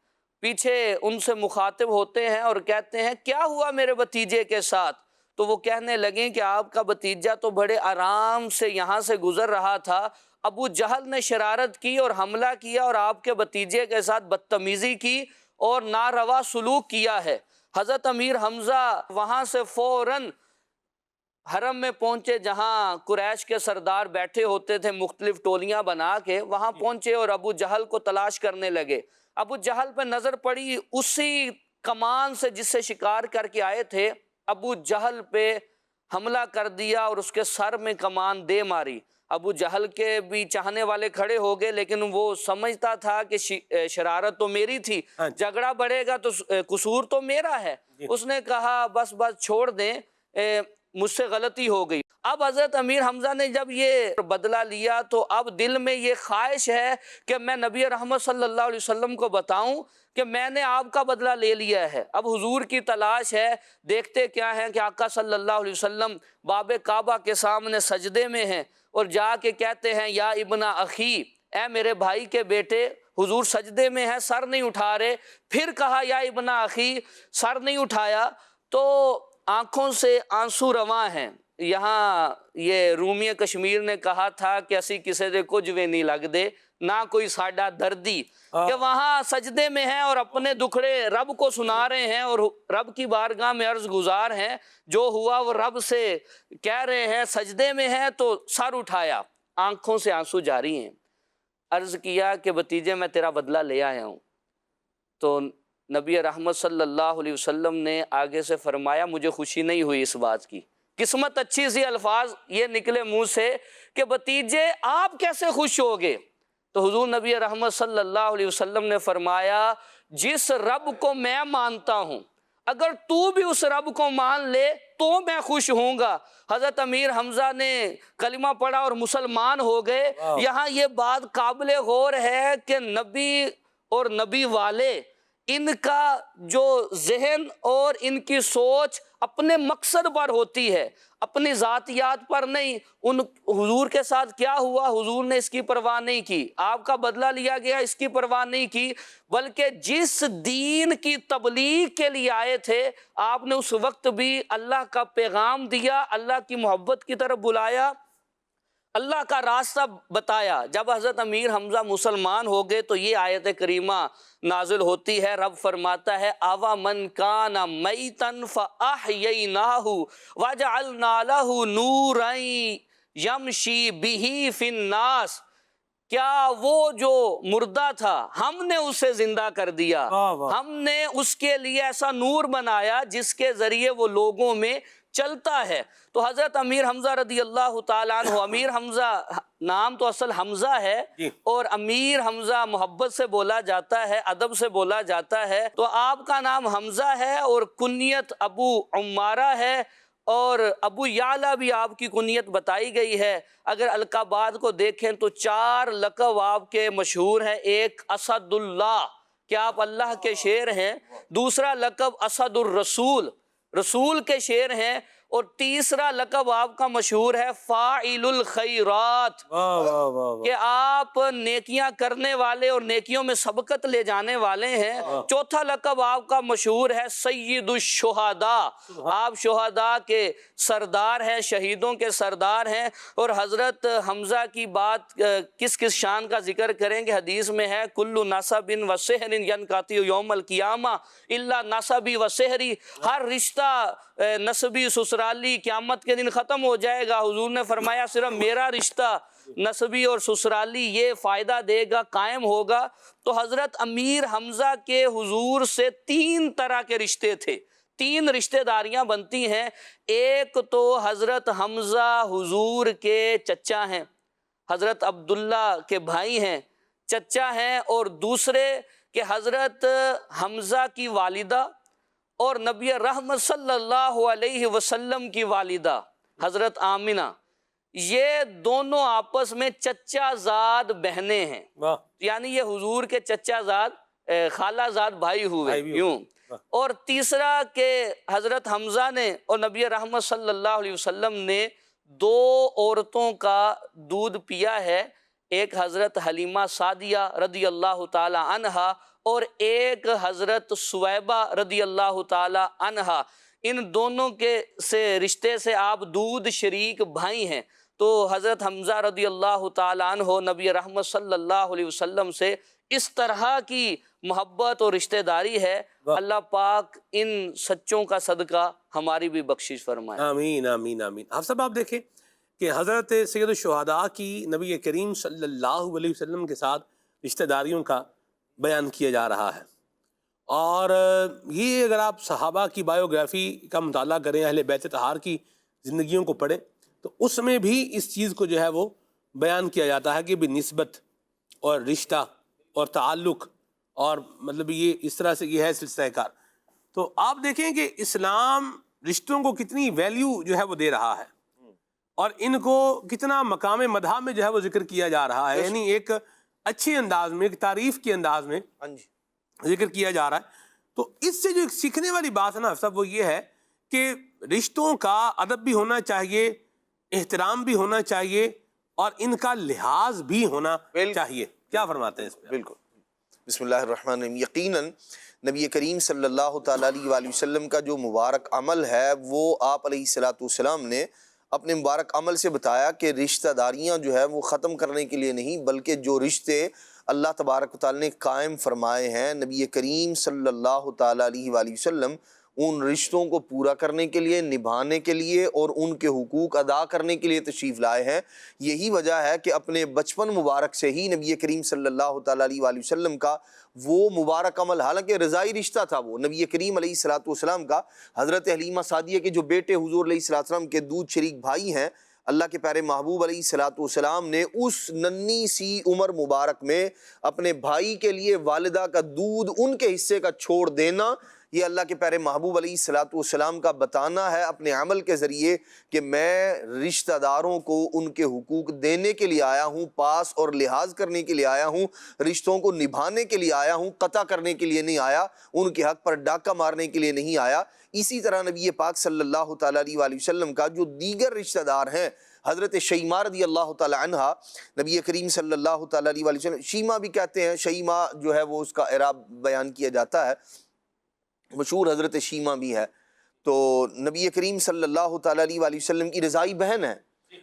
پیچھے ان سے مخاطب ہوتے ہیں اور کہتے ہیں کیا ہوا میرے بھتیجے کے ساتھ؟ تو وہ کہنے لگیں کہ آپ کا بھتیجا تو بڑے آرام سے یہاں سے گزر رہا تھا، ابو جہل نے شرارت کی اور حملہ کیا اور آپ کے بھتیجے کے ساتھ بدتمیزی کی اور ناروا سلوک کیا ہے۔ حضرت امیر حمزہ وہاں سے فوراً حرم میں پہنچے جہاں قریش کے سردار بیٹھے ہوتے تھے مختلف ٹولیاں بنا کے، وہاں پہنچے اور ابو جہل کو تلاش کرنے لگے۔ ابو جہل پہ نظر پڑی، اسی کمان سے جس سے شکار کر کے آئے تھے ابو جہل پہ حملہ کر دیا اور اس کے سر میں کمان دے ماری۔ ابو جہل کے بھی چاہنے والے کھڑے ہو گئے، لیکن وہ سمجھتا تھا کہ شرارت تو میری تھی، جھگڑا بڑھے گا تو قصور تو میرا ہے۔ اس نے کہا بس چھوڑ دیں، مجھ سے غلطی ہو گئی۔ اب حضرت امیر حمزہ نے جب یہ بدلہ لیا تو اب دل میں یہ خواہش ہے کہ میں نبی رحمت صلی اللہ علیہ وسلم کو بتاؤں کہ میں نے آپ کا بدلہ لے لیا ہے۔ اب حضور کی تلاش ہے، دیکھتے کیا ہے کہ آقا صلی اللہ علیہ وسلم باب کعبہ کے سامنے سجدے میں ہیں اور جا کے کہتے ہیں یا ابن اخی، اے میرے بھائی کے بیٹے۔ حضور سجدے میں ہیں، سر نہیں اٹھا رہے، پھر کہا یا ابن اخی، سر نہیں اٹھایا تو آنکھوں سے آنسو رواں ہیں۔ یہاں یہ رومی کشمیر نے کہا تھا کہ اسی کسے دے کچھ بھی نہیں لگ دے، نہ کوئی ساڈا دردی، کہ وہاں سجدے میں ہیں اور اپنے دکھڑے رب کو سنا رہے ہیں اور رب کی بارگاہ میں عرض گزار ہیں، جو ہوا وہ رب سے کہہ رہے ہیں، سجدے میں ہیں تو سر اٹھایا، آنکھوں سے آنسو جاری ہیں۔ عرض کیا کہ بھتیجے میں تیرا بدلہ لے آیا ہوں۔ تو نبی رحمت صلی اللہ علیہ وسلم نے آگے سے فرمایا مجھے خوشی نہیں ہوئی اس بات کی، قسمت اچھی سی الفاظ یہ نکلے منہ سے کہ بھتیجے آپ کیسے خوش ہوگے؟ تو حضور نبی رحمت صلی اللہ علیہ وسلم نے فرمایا جس رب کو میں مانتا ہوں اگر تو بھی اس رب کو مان لے تو میں خوش ہوں گا۔ حضرت امیر حمزہ نے کلمہ پڑھا اور مسلمان ہو گئے۔ یہاں یہ بات قابل غور ہے کہ نبی اور نبی والے ان کا جو ذہن اور ان کی سوچ اپنے مقصد پر ہوتی ہے، اپنی ذاتیات پر نہیں۔ ان حضور کے ساتھ کیا ہوا، حضور نے اس کی پرواہ نہیں کی، آپ کا بدلہ لیا گیا اس کی پرواہ نہیں کی، بلکہ جس دین کی تبلیغ کے لیے آئے تھے آپ نے اس وقت بھی اللہ کا پیغام دیا، اللہ کی محبت کی طرف بلایا، اللہ کا راستہ بتایا۔ جب حضرت امیر حمزہ مسلمان ہو گئے تو یہ آیت کریمہ نازل ہوتی ہے، رب فرماتا ہے اَوَ مَنْ كَانَ مَيْتًا فَأَحْيَيْنَاهُ وَجَعَلْنَا لَهُ نُورًا يَمْشِي بِهِ فِي النَّاسِ، کیا وہ جو مردہ تھا ہم نے اسے زندہ کر دیا، ہم نے اس کے لیے ایسا نور بنایا جس کے ذریعے وہ لوگوں میں چلتا ہے۔ تو حضرت امیر حمزہ رضی اللہ تعالیٰ عنہ، امیر حمزہ نام تو اصل حمزہ ہے اور امیر حمزہ محبت سے بولا جاتا ہے، ادب سے بولا جاتا ہے، تو آپ کا نام حمزہ ہے اور کنیت ابو عمارہ ہے اور ابو یعلا بھی آپ کی کنیت بتائی گئی ہے۔ اگر القابات کو دیکھیں تو 4 لقب آپ کے مشہور ہیں، ایک اسد اللہ کہ آپ اللہ کے شیر ہیں، دوسرا لقب اسد الرسول، رسول کے شیر ہیں، اور تیسرا لقب آپ کا مشہور ہے فاعل الخیرات کہ آپ نیکیاں کرنے والے اور نیکیوں میں سبقت لے جانے والے ہیں۔ چوتھا لقب آپ کا مشہور ہے سید الشہداء، آپ شہداء کے سردار ہیں، شہیدوں کے سردار ہیں۔ اور حضرت حمزہ کی بات کس کس شان کا ذکر کریں گے، حدیث میں ہے کل نسب و سحر ینقطع یوم القیامہ الا نسبی و سحری، ہر رشتہ نسبی سسرالی قیامت کے دن ختم ہو جائے گا، حضور نے فرمایا صرف میرا رشتہ نسبی اور سسرالی یہ فائدہ دے گا، قائم ہوگا۔ تو حضرت امیر حمزہ کے حضور سے 3 طرح کے رشتے تھے، 3 رشتہ داریاں بنتی ہیں۔ ایک تو حضرت حمزہ حضور کے چچا ہیں، حضرت عبداللہ کے بھائی ہیں، چچا ہیں، اور دوسرے کہ حضرت حمزہ کی والدہ اور نبی رحمت صلی اللہ علیہ وسلم کی والدہ حضرت آمنہ، یہ دونوں آپس میں چچا زاد بہنیں ہیں، واہ، یعنی یہ حضور کے چچا زاد خالہ زاد بھائی ہوئے یوں۔ اور تیسرا کہ حضرت حمزہ نے اور نبی رحمت صلی اللہ علیہ وسلم نے دو عورتوں کا دودھ پیا ہے، ایک حضرت حلیمہ سعدیہ رضی اللہ تعالی عنہا اور ایک حضرت سویبہ رضی اللہ تعالی عنہا۔ ان دونوں کے سے رشتے سے آپ دودھ شریک بھائی ہیں۔ تو حضرت حمزہ رضی اللہ تعالی عنہ نبی رحمت صلی اللہ علیہ وسلم سے اس طرح کی محبت اور رشتہ داری ہے۔ اللہ پاک ان سچوں کا صدقہ ہماری بھی بخشش فرمائے۔ آمین آمین آمین۔ آپ دیکھیں کہ حضرت سید الشہداء کی نبی کریم صلی اللہ علیہ وسلم کے ساتھ رشتہ داریوں کا بیان کیا جا رہا ہے، اور یہ اگر آپ صحابہ کی بایوگرافی کا مطالعہ کریں، اہل بیت طہار کی زندگیوں کو پڑھیں، تو اس میں بھی اس چیز کو جو ہے وہ بیان کیا جاتا ہے کہ بھی نسبت اور رشتہ اور تعلق، اور مطلب یہ اس طرح سے یہ ہے سلسلہ کار۔ تو آپ دیکھیں کہ اسلام رشتوں کو کتنی ویلیو جو ہے وہ دے رہا ہے، اور ان کو کتنا مقام مدح میں جو ہے وہ ذکر کیا جا رہا ہے، یعنی ایک اچھے انداز میں، ایک تعریف کے انداز میں ذکر کیا جا رہا ہے۔ تو اس سے جو ایک سیکھنے والی بات ہے نا سب، وہ یہ ہے کہ رشتوں کا ادب بھی ہونا چاہیے، احترام بھی ہونا چاہیے، اور ان کا لحاظ بھی ہونا چاہیے۔ کیا فرماتے ہیں اس پہ؟ بالکل، بسم اللہ الرحمن الرحیم۔ یقیناً نبی کریم صلی اللہ تعالیٰ علیہ وآلہ وسلم کا جو مبارک عمل ہے، وہ آپ علیہ الصلوۃ والسلام نے اپنے مبارک عمل سے بتایا کہ رشتہ داریاں جو ہے وہ ختم کرنے کے لیے نہیں، بلکہ جو رشتے اللہ تبارک و تعالیٰ نے قائم فرمائے ہیں، نبی کریم صلی اللہ تعالیٰ علیہ وآلہ وسلم ان رشتوں کو پورا کرنے کے لیے، نبھانے کے لیے اور ان کے حقوق ادا کرنے کے لیے تشریف لائے ہیں۔ یہی وجہ ہے کہ اپنے بچپن مبارک سے ہی نبی کریم صلی اللہ تعالیٰ علیہ وآلہ وسلم کا وہ مبارک عمل، حالانکہ رضائی رشتہ تھا، وہ نبی کریم علیہ الصلوۃ والسلام کا حضرت حلیمہ سعدیہ کے جو بیٹے حضور علیہ الصلوۃ والسلام کے دودھ شریک بھائی ہیں، اللہ کے پیارے محبوب علیہ الصلوۃ والسلام نے اس ننھی سی عمر مبارک میں اپنے بھائی کے لیے والدہ کا دودھ ان کے حصے کا چھوڑ دینا، یہ اللہ کے پیارے محبوب علیہ الصلوۃ والسلام کا بتانا ہے اپنے عمل کے ذریعے کہ میں رشتہ داروں کو ان کے حقوق دینے کے لیے آیا ہوں، پاس اور لحاظ کرنے کے لیے آیا ہوں، رشتوں کو نبھانے کے لیے آیا ہوں، قطع کرنے کے لیے نہیں آیا، ان کے حق پر ڈاکہ مارنے کے لیے نہیں آیا۔ اسی طرح نبی پاک صلی اللہ تعالیٰ علیہ وآلہ وسلم کا جو دیگر رشتہ دار ہیں، حضرت شیمہ رضی اللہ تعالیٰ عنہا، نبی کریم صلی اللہ تعالیٰ علیہ وآلہ وسلم، شیمہ بھی کہتے ہیں، شیمہ جو ہے وہ اس کا اعراب بیان کیا جاتا ہے، مشہور حضرت شیمہ بھی ہے۔ تو نبی کریم صلی اللہ تعالیٰ علیہ وآلہ وسلم کی رضائی بہن ہے،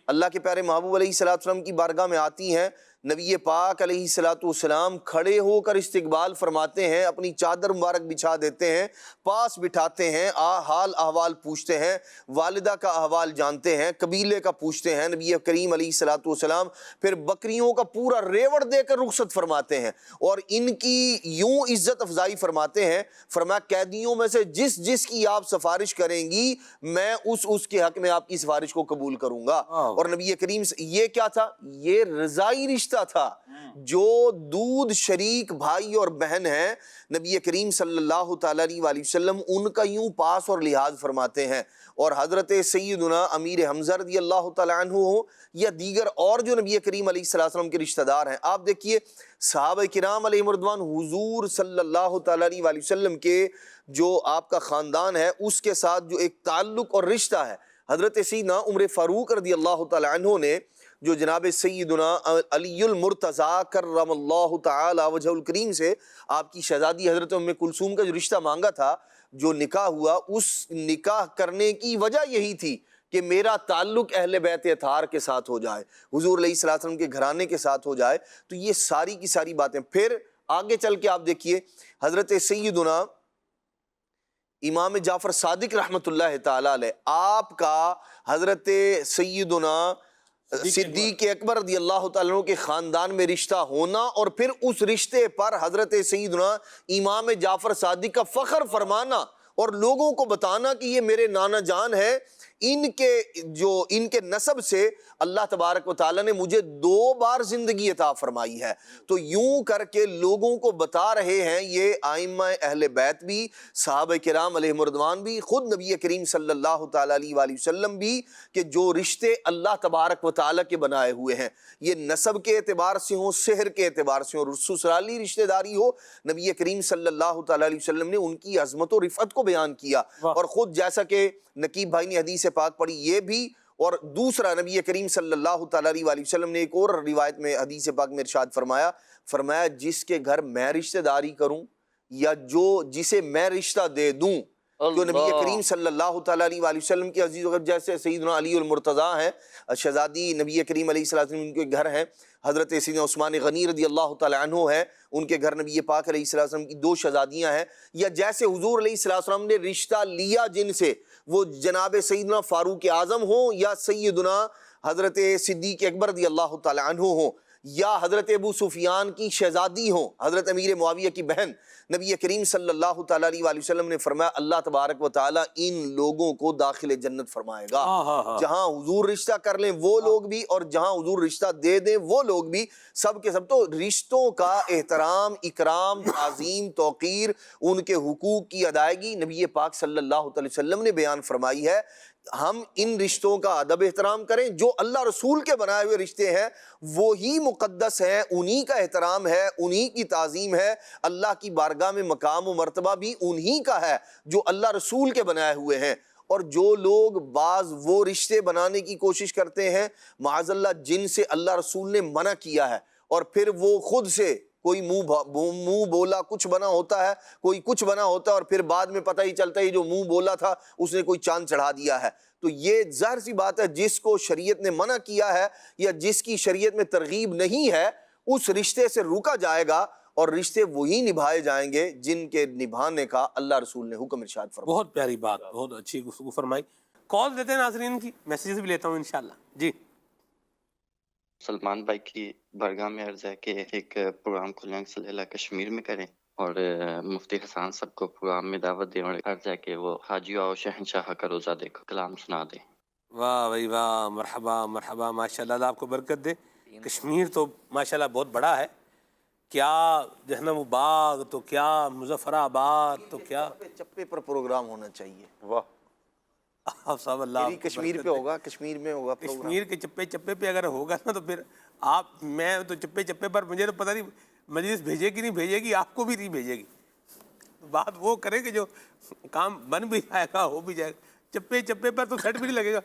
اللہ کے پیارے محبوب علیہ الصلوۃ والسلام کی بارگاہ میں آتی ہیں، نبی پاک علیہ الصلوۃ والسلام کھڑے ہو کر استقبال فرماتے ہیں، اپنی چادر مبارک بچھا دیتے ہیں، پاس بٹھاتے ہیں، حال احوال پوچھتے ہیں، والدہ کا احوال جانتے ہیں، قبیلے کا پوچھتے ہیں۔ نبی کریم علیہ الصلوۃ والسلام پھر بکریوں کا پورا ریوڑ دے کر رخصت فرماتے ہیں، اور ان کی یوں عزت افزائی فرماتے ہیں، فرمایا قیدیوں میں سے جس جس کی آپ سفارش کریں گی، میں اس کے حق میں آپ کی سفارش کو قبول کروں گا۔ اور نبی کریم سے یہ کیا تھا؟ یہ رضائی رشتہ تھا، جو دودھ شریک بھائی اور بہن ہیں، نبی کریم صلی اللہ تعالیٰ علیہ وآلہ وسلم ان کا یوں پاس اور لحاظ فرماتے ہیں۔ اور حضرت سیدنا امیر حمزہ رضی اللہ تعالیٰ عنہ ہو یا دیگر اور جو نبی کریم علیہ الصلوۃ والسلام کے رشتہ دار ہیں، آپ دیکھیے صحابہ کرام علیہم رضوان حضور صلی اللہ تعالیٰ علیہ وآلہ وسلم کے جو آپ کا خاندان ہے، اس کے ساتھ جو ایک تعلق اور رشتہ ہے، حضرت سیدنا عمر فاروق رضی اللہ تعالیٰ عنہ نے جو جناب سیدنا علی المرتضیٰ کرم اللہ تعالی وجہ الکریم سے آپ کی شہزادی حضرت ام کلثوم کا جو رشتہ مانگا تھا، جو نکاح ہوا، اس نکاح کرنے کی وجہ یہی تھی کہ میرا تعلق اہل بیت اطہار کے ساتھ ہو جائے، حضور علیہ الصلوۃ والسلام کے گھرانے کے ساتھ ہو جائے۔ تو یہ ساری کی ساری باتیں پھر آگے چل کے آپ دیکھیے حضرت سیدنا امام جعفر صادق رحمۃ اللہ تعالی علیہ، آپ کا حضرت سیدنا صدیق اکبر رضی اللہ تعالیٰ عنہ کے خاندان میں رشتہ ہونا، اور پھر اس رشتے پر حضرت سیدنا امام جعفر صادق کا فخر فرمانا اور لوگوں کو بتانا کہ یہ میرے نانا جان ہے، ان کے نسب سے اللہ تبارک و تعالیٰ نے مجھے 2 بار زندگی عطا فرمائی ہے. تو یوں کر کے لوگوں کو بتا رہے ہیں یہ ائمہ اہل بیت بھی، صحابہ کرام علیہم رضوان بھی، خود نبی کریم صلی اللہ تعالیٰ علیہ وآلہ وسلم بھی، کہ جو رشتے اللہ تبارک و تعالیٰ کے بنائے ہوئے ہیں، یہ نسب کے اعتبار سے ہوں، سحر کے اعتبار سے ہوں، سسرالی رشتہ داری ہو، نبی کریم صلی اللہ تعالیٰ علیہ وسلم نے ان کی عظمت و رفعت کو بیان کیا. اور خود جیسا کہ نقیب بھائی نے حدیث پاک پڑھی یہ بھی، اور دوسرا نبی کریم صلی اللہ تعالیٰ علیہ وآلہ وسلم نے ایک اور روایت میں حدیث پاک میں ارشاد فرمایا جس کے گھر میں رشتہ داری کروں یا جسے میں رشتہ دے دوں، جو نبی کریم صلی اللہ تعالیٰ علیہ وآلہ وسلم کی عزیز وغیرہ، جیسے سیدنا علی المرتضیٰ ہیں، شہزادی نبی کریم علیہ السلام ان کے گھر ہیں، حضرت سیدنا عثمان غنی رضی اللہ تعالیٰ عنہ ہے، ان کے گھر نبی پاک علیہ السلام کی 2 شہزادیاں ہیں، یا جیسے حضور علیہ السلام نے رشتہ لیا جن سے، وہ جناب سیدنا فاروق اعظم ہوں یا سیدنا حضرت صدیق اکبر رضی اللہ تعالیٰ عنہ ہوں، یا حضرت ابو سفیان کی شہزادی ہوں، حضرت امیر معاویہ کی بہن، نبی کریم صلی اللہ تعالیٰ علیہ وآلہ وسلم نے فرمایا اللہ تبارک و تعالیٰ ان لوگوں کو داخل جنت فرمائے گا. جہاں حضور رشتہ کر لیں وہ لوگ بھی، اور جہاں حضور رشتہ دے دیں وہ لوگ بھی، سب کے سب. تو رشتوں کا احترام، اکرام، تعظیم، توقیر، ان کے حقوق کی ادائیگی نبی پاک صلی اللہ علیہ وسلم نے بیان فرمائی ہے. ہم ان رشتوں کا ادب احترام کریں، جو اللہ رسول کے بنائے ہوئے رشتے ہیں وہی مقدس ہیں، انہی کا احترام ہے، انہی کی تعظیم ہے، اللہ کی بارگاہ میں مقام و مرتبہ بھی انہی کا ہے جو اللہ رسول کے بنائے ہوئے ہیں. اور جو لوگ بعض وہ رشتے بنانے کی کوشش کرتے ہیں معاذ اللہ جن سے اللہ رسول نے منع کیا ہے، اور پھر وہ خود سے کوئی منہ بولا کچھ بنا ہوتا ہے، کوئی کچھ بنا ہوتا ہے، اور پھر بعد میں پتہ ہی چلتا ہے جو منہ بولا تھا اس نے کوئی چاند چڑھا دیا ہے. تو یہ ظاہر سی بات ہے جس کو شریعت نے منع کیا ہے یا جس کی شریعت میں ترغیب نہیں ہے اس رشتے سے روکا جائے گا، اور رشتے وہی نبھائے جائیں گے جن کے نبھانے کا اللہ رسول نے حکم ارشاد فرمایا. بہت پیاری بات، بہت اچھی گفتگو فرمائی. کال دیتے ہیں ناظرین کی، میسیجز بھی لیتا ہوں انشاءاللہ. جی سلمان بھائی کی بارگاہ میں عرض ہے کہ ایک پروگرام کھلیں صلی کشمیر میں کریں، اور مفتی حسان صاحب کو پروگرام میں دعوت دیں، اور عرض ہے کہ وہ حاجی آؤ شہنشاہ کا روزہ دیکھو کلام سنا دیں. واہ بھائی واہ، مرحبا مرحبا، ماشاءاللہ، اللہ آپ کو برکت دے. کشمیر تو ماشاءاللہ بہت بڑا ہے، کیا جہنم و باغ، تو کیا مظفر آباد، تو کیا چپے پر پروگرام ہونا چاہیے. واہ، آپ صاحب اللہ کشمیر پہ ہوگا، کشمیر میں ہوگا پروگرام. کشمیر کے چپے چپے پہ اگر ہوگا نا تو پھر میں تو چپے چپے پر، مجھے تو پتہ نہیں مجلس بھیجے گی نہیں بھیجے گی، آپ کو بھی نہیں بھیجے گی. بات وہ کرے کہ جو کام بن بھی جائے گا ہو بھی جائے گا. چپے چپے پر تو سیٹ بھی نہیں لگے گا.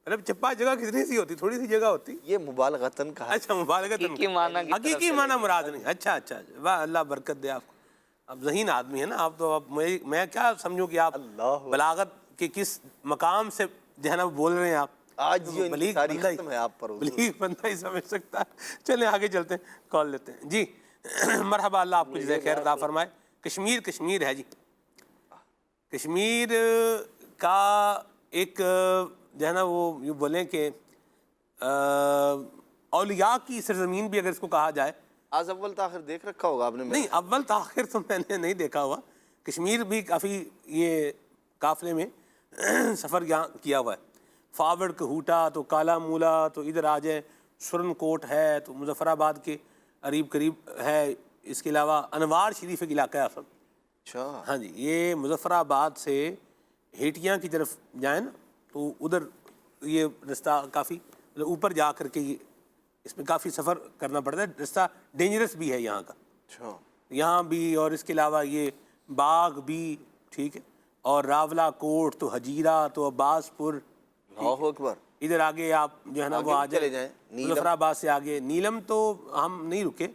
مطلب چپا جگہ کتنی سی ہوتی، تھوڑی سی جگہ ہوتی. یہ مبالغتاً کہا. اچھا مبالغتاً، حقیقی معنی مراد نہیں. اچھا اچھا، واہ اللہ برکت دے آپ کو. اب ذہین آدمی ہے نا آپ تو. اب میں کیا سمجھوں کہ آپ بلاغت کے کس مقام سے جو ہے نا بول رہے ہیں آپ. آج جو انتظاری ختم ہے آپ پر، بلیغ بندہ ہی سمجھ سکتا ہے. چلیں آگے چلتے ہیں، کال لیتے ہیں. جی مرحبا، اللہ آپ کو جزائے خیر عطا فرمائے. کشمیر ہے جی. کشمیر کا ایک جو ہے نا وہ یوں بولیں کہ اولیاء کی سرزمین بھی اگر اس کو کہا جائے. آج اول تاخیر دیکھ رکھا ہوگا آپ نے؟ نہیں، اول تاخیر تو میں نے نہیں دیکھا ہوا. کشمیر بھی کافی یہ قافلے میں سفر یہاں کیا ہوا ہے. فاوڑ کہوٹا تو کالا مولا تو ادھر آ جائے، سرن کوٹ ہے تو مظفر آباد کے قریب ہے. اس کے علاوہ انوار شریف ایک علاقہ ہے اصل. اچھا ہاں جی، یہ مظفر آباد سے ہیٹیاں کی طرف جائیں نا تو ادھر یہ رستہ کافی اوپر جا کر کے اس میں کافی سفر کرنا پڑتا ہے. رستہ ڈینجرس بھی ہے یہاں کا. اچھا یہاں بھی، اور اس کے علاوہ یہ باغ بھی ٹھیک ہے، اور راولا کوٹ تو حجیرہ تو عباس پور. اللہ اکبر. ادھر آگے آپ جو ہے نا وہ آ جائیں مظفر آباد سے آگے. نیلم تو ہم نہیں رکے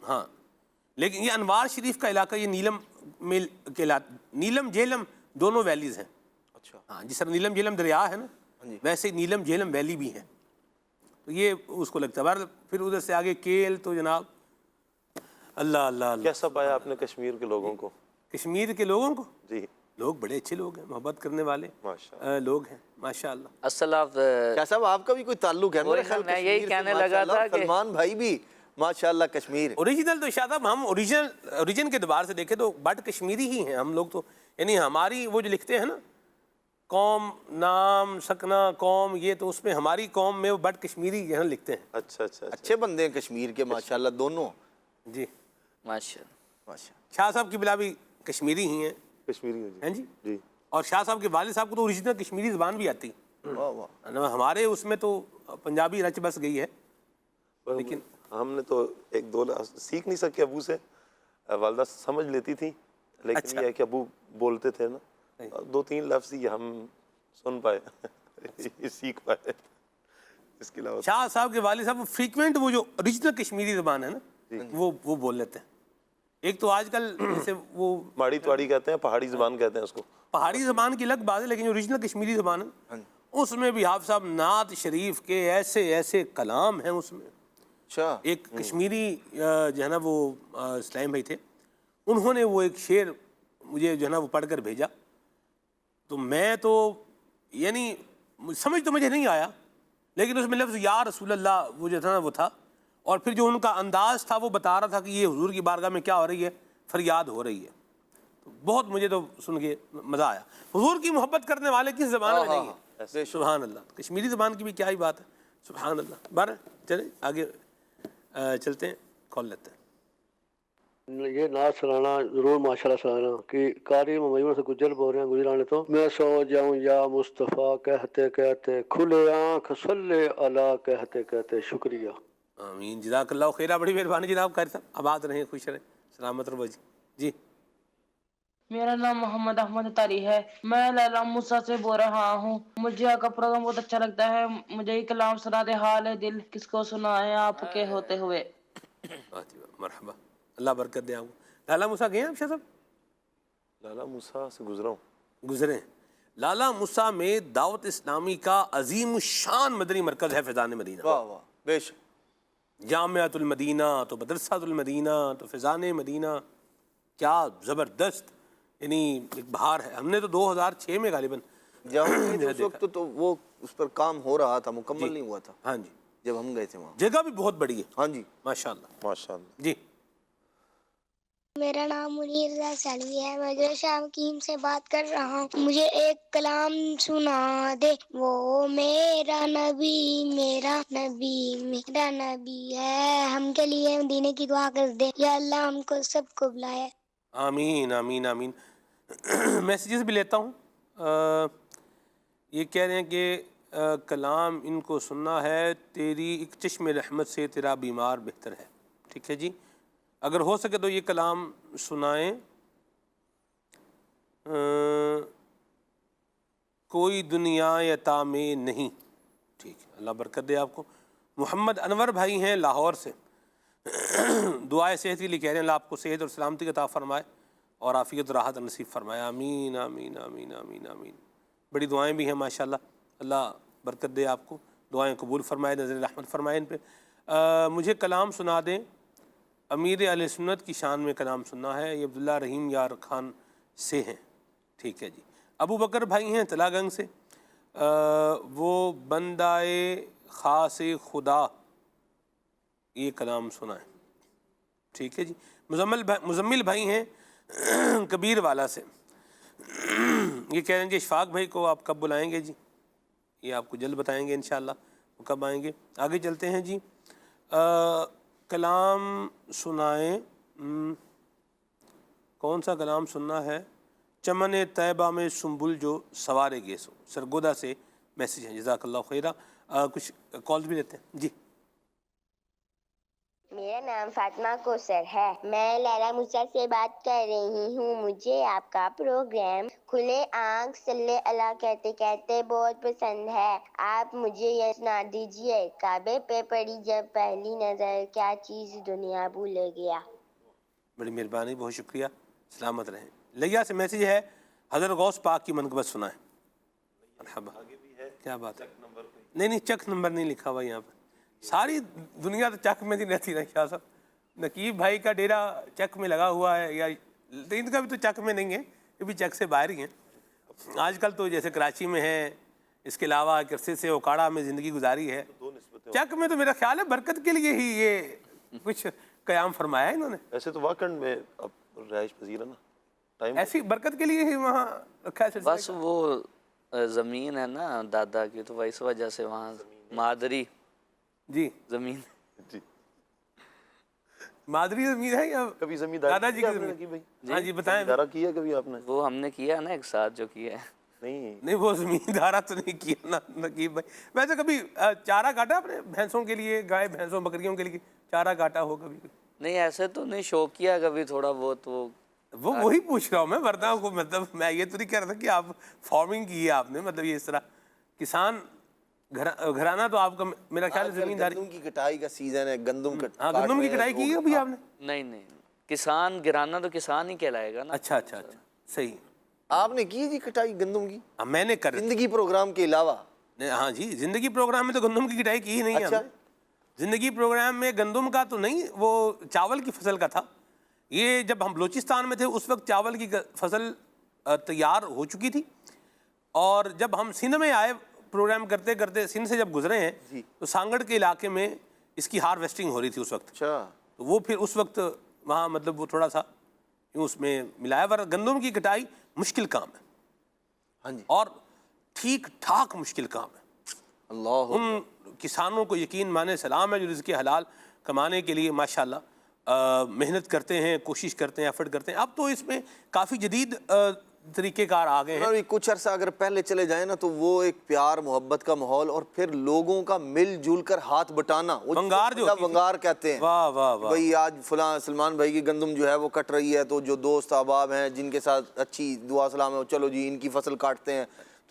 ہاں، لیکن یہ انوار شریف کا علاقہ یہ نیلم میں کے نیلم جہلم دونوں ویلیز ہیں. اچھا ہاں، جس طرح نیلم جہلم دریا ہے نا ویسے ہی نیلم جہلم ویلی بھی ہے. تو یہ اس کو لگتا ہے. پھر ادھر سے آگے کیل تو جناب اللہ اللہ. کیسا پایا آپ نے کشمیر کے لوگوں کو؟ کشمیر کے لوگوں کو جی، لوگ بڑے اچھے لوگ ہیں، محبت کرنے والے لوگ ہیں ماشاءاللہ. کیا صاحب آپ کا بھی کوئی تعلق ہے؟ میرے خیال میں یہی کہنے لگا تھا کہ سلمان بھائی بھی ماشاءاللہ کشمیر. اوریجنل تو شاید ہم اوریجن کے اعتبار سے دیکھیں تو بٹ کشمیری ہی ہیں ہم لوگ تو. یعنی ہماری وہ جو لکھتے ہیں نا قوم نام سکنا قوم، یہ تو اس میں ہماری قوم میں وہ بٹ کشمیری یہاں لکھتے ہیں. اچھا اچھا اچھا. اچھے بندے ہیں کشمیر کے ماشاءاللہ دونوں. جی ماشاء ماشاء شاہ صاحب کی بلا بھی کشمیری ہی ہیں. کشمیری ہیں جی. جی. اور شاہ صاحب کے والد صاحب کو تو اوریجنل کشمیری زبان بھی آتی. واہ واہ. ہمارے اس میں تو پنجابی رچ بس گئی ہے. لیکن ہم نے تو ایک دو سیکھ نہیں سکے ابو سے. والدہ سمجھ لیتی تھی لیکن یہ ہے کہ ابو بولتے تھے نا, 2-3 لفظ ہی ہم سن پائے یہ سیکھ پائے. اس کے علاوہ شاہ صاحب کے والد صاحب فریکوینٹ وہ جو اوریجنل کشمیری زبان ہے نا وہ بول لیتے ہیں. ایک تو آج کل جیسے وہ ماڑی تواڑی کہتے ہیں, پہاڑی زبان کہتے ہیں اس کو. پہاڑی زبان کی الگ بات ہے, لیکن جو اوریجنل کشمیری زبان ہے اس میں بھی حافظ صاحب نعت شریف کے ایسے ایسے کلام ہیں اس میں. اچھا. ایک کشمیری جو ہے نا وہ اسلام بھائی تھے, انہوں نے وہ ایک شعر مجھے جو ہے نا وہ پڑھ کر بھیجا, تو میں تو یعنی سمجھ تو مجھے نہیں آیا, لیکن اس میں لفظ یا رسول اللہ وہ جو تھا نا وہ تھا, اور پھر جو ان کا انداز تھا وہ بتا رہا تھا کہ یہ حضور کی بارگاہ میں کیا ہو رہی ہے, فریاد ہو رہی ہے. تو بہت مجھے تو سن کے مزہ آیا. حضور کی محبت کرنے والے کس زبان میں نہیں ہے. سبحان اللہ. کشمیری زبان کی بھی کیا ہی بات ہے. سبحان اللہ. بارہ چلیں آگے چلتے ہیں, کال لیتے ہیں. یہ نعت سنانا ضرور ماشاءاللہ سنانا کہ قاری ممیون سے گجر بول رہے ہیں گجرانے تو میں سو جاؤں یا مصطفیٰ کہتے کہتے کھلے آنکھ صلی اللہ کہتے کہتے شکریہ. آمین. جزاک اللہ خیرہ. بڑی مہربانی جناب قاری صاحب. آباد رہیں, خوش رہیں, سلامت رہو جی. جی میرا نام محمد احمد طاری ہے. میں لیلا موسیٰ سے بول رہا ہوں. مجھے آپ کا پروگرام بہت اچھا لگتا ہے. مجھے یہ کلام سنا دے حال دل کس کو سنائے آپ کے ہوتے ہوئے. مرحبا. اللہ برکت دے آپ کو. لالا موسیٰ گئے ہیں آپ شاہ صاحب؟ لالا موسیٰ سے گزرا ہوں. گزرے ہیں. لالا موسیٰ میں دعوت اسلامی کا عظیم الشان مدنی مرکز ہے فیضان مدینہ. واہ واہ بے شک. جامعۃ المدینہ تو مدرسۃ المدینہ تو فیضان مدینہ, کیا زبردست یعنی ایک بہار ہے. ہم نے تو 2006 میں غالباً جب اس وقت تو وہ اس پر کام ہو رہا تھا, مکمل نہیں ہوا تھا. ہاں جی, جب ہم گئے تھے وہاں. جگہ بھی بہت بڑی ہے. ہاں جی ماشاءاللہ. ماشاءاللہ. جی میرا نام منیر رضا سلوی ہے. میں جو شام کیم سے بات کر رہا ہوں. مجھے ایک کلام سنا دے. وہ میرا نبی میرا نبی ہے. ہم کے لیے مدینے کی دعا کر دے. یا اللہ ہم کو سب کو بلائے. آمین آمین آمین. میسیجز بھی لیتا ہوں. یہ کہہ رہے ہیں کہ کلام ان کو سننا ہے. تیری ایک چشم رحمت سے تیرا بیمار بہتر ہے. ٹھیک ہے جی, اگر ہو سکے تو یہ کلام سنائیں. کوئی دنیا عطا میں نہیں. ٹھیک ہے, اللہ برکت دے آپ کو. محمد انور بھائی ہیں لاہور سے, دعائے صحت کے لیے کہہ رہے ہیں. اللہ آپ کو صحت اور سلامتی کا عطا فرمائے اور عافیت و راحت نصیب فرمائے. آمین آمین آمین آمین آمین. بڑی دعائیں بھی ہیں ماشاءاللہ. اللہ برکت دے آپ کو, دعائیں قبول فرمائے, نظر رحمت فرمائے ان پہ. مجھے کلام سنا دیں. امیر اہل سنت کی شان میں کلام سننا ہے. یہ عبداللہ رحیم یار خان سے ہیں. ٹھیک ہے جی. ابو بکر بھائی ہیں تلا گنگ سے, وہ بندائے خاص خدا یہ کلام سنائیں. ٹھیک ہے جی. مزمل بھائی ہیں کبیر والا سے, یہ کہہ رہے ہیں کہ اشفاق بھائی کو آپ کب بلائیں گے جی. یہ آپ کو جلد بتائیں گے انشاءاللہ وہ کب آئیں گے. آگے چلتے ہیں جی. کلام سنائیں. کون سا کلام سننا ہے؟ چمن طیبہ میں سنبل جو سوارے گیسو. سرگودا سے میسیج ہے. جزاک اللہ خیرہ. کچھ کالز بھی لیتے ہیں جی. میرا نام فاطمہ کوثر ہے. میں لیلا موسیٰ سے بات کر رہی ہوں. مجھے آپ کا پروگرام کھلے آنکھ صلی اللہ کہتے کہتے بہت پسند ہے. آپ مجھے یہ سنا دیجئے. کعبے پہ پڑی جب پہلی نظر کیا چیز دنیا بھول گیا. بڑی مہربانی, بہت شکریہ, سلامت رہیں. لیا سے میسیج ہے حضرت غوث پاک کی منقبت سنائیں. مرحبا. کیا بات ہے. نہیں چک نمبر نہیں لکھا ہوا یہاں پر. ساری دنیا تو چک میں نہیں رہتی نا شاہ صاحب. نقیب بھائی کا ڈیرا چک میں لگا ہوا ہے, یا ان کا بھی تو چک میں نہیں ہے, یہ بھی چک سے باہر ہی ہیں. آج کل تو جیسے کراچی میں ہے, اس کے علاوہ ایک عرصے سے اوکاڑا میں زندگی گزاری ہے. چک میں تو میرا خیال ہے برکت کے لیے ہی یہ کچھ قیام فرمایا ہے انہوں نے. ایسے تو واکنڈ میں اب رہائش پذیر ہے نا, ٹائم ایسی برکت کے لیے ہی وہاں رکھا ہے. بس وہ زمین ہے نا دادا کی، تو اس وجہ سے وہاں مادری جی زمین. جی مادری زمین ہے یا کبھی زمینداری دادا جی کی آپ نے زمین؟ کی بھائی؟ ہاں جی بتائیں. زمیندارہ کیا کبھی آپ نے؟ وہ ہم نے کیا نا ایک ساتھ جو کیا ہے. نہیں وہ زمیندارہ تو نہیں کیا نا نقیب بھائی. ویسے کبھی چارہ کاٹا اپنے بھینسوں کے لیے، گائے بھینسوں بکریوں کے لیے چارہ کاٹا ہو کبھی؟ نہیں ایسے تو نہیں، شوق کیا کبھی تھوڑا بہت. وہ وہی پوچھ رہا ہوں میں، ورنہ کو مطلب میں یہ تو نہیں کہہ رہا تھا کہ آپ فارمنگ کی ہے آپ نے، مطلب یہ اس طرح کسان گھرانہ تو آپ کا میرا خیال ہے زمینداری. گندم کی کٹائی کا سیزن ہے، گندم ہاں گندم کی کٹائی کی ہے ابھی آپ نے؟ نہیں نہیں، کسان گرانا تو کسان ہی کہلائے گا نا. اچھا اچھا اچھا صحیح. آپ نے کی جی کٹائی گندم کی میں نے کر زندگی پروگرام کے علاوہ؟ ہاں جی زندگی پروگرام میں تو گندم کی کٹائی کی ہی نہیں ہے. اچھا. زندگی پروگرام میں گندم کا تو نہیں، وہ چاول کی فصل کا تھا. یہ جب ہم بلوچستان میں تھے اس وقت چاول کی فصل تیار ہو چکی تھی، اور جب ہم سندھ میں آئے پروگرام کرتے کرتے، سندھ سے جب گزرے ہیں تو سانگڑ کے علاقے میں اس کی ہارویسٹنگ ہو رہی تھی اس وقت. اچھا. تو وہ پھر اس وقت وہاں مطلب وہ تھوڑا سا یوں اس میں ملایا. ورنہ گندم کی کٹائی مشکل کام ہے. ہاں جی. اور ٹھیک ٹھاک مشکل کام ہے. اللہ ان کسانوں کو یقین مانے سلام ہے جو رزق حلال کمانے کے لیے ماشاءاللہ محنت کرتے ہیں، کوشش کرتے ہیں، ایفرٹ کرتے ہیں. اب تو اس میں کافی جدید طریقے کار آ گئے ہیں. کچھ عرصہ اگر پہلے چلے جائیں نا تو وہ ایک پیار محبت کا ماحول، اور پھر لوگوں کا مل جل کر ہاتھ بٹانا، ونگار جو ونگار کہتے ہیں. واہ واہ واہ. بھئی آج فلاں سلمان بھائی کی گندم جو ہے وہ کٹ رہی ہے، تو جو دوست احباب ہیں جن کے ساتھ اچھی دعا سلام ہے، چلو جی ان کی فصل کاٹتے ہیں،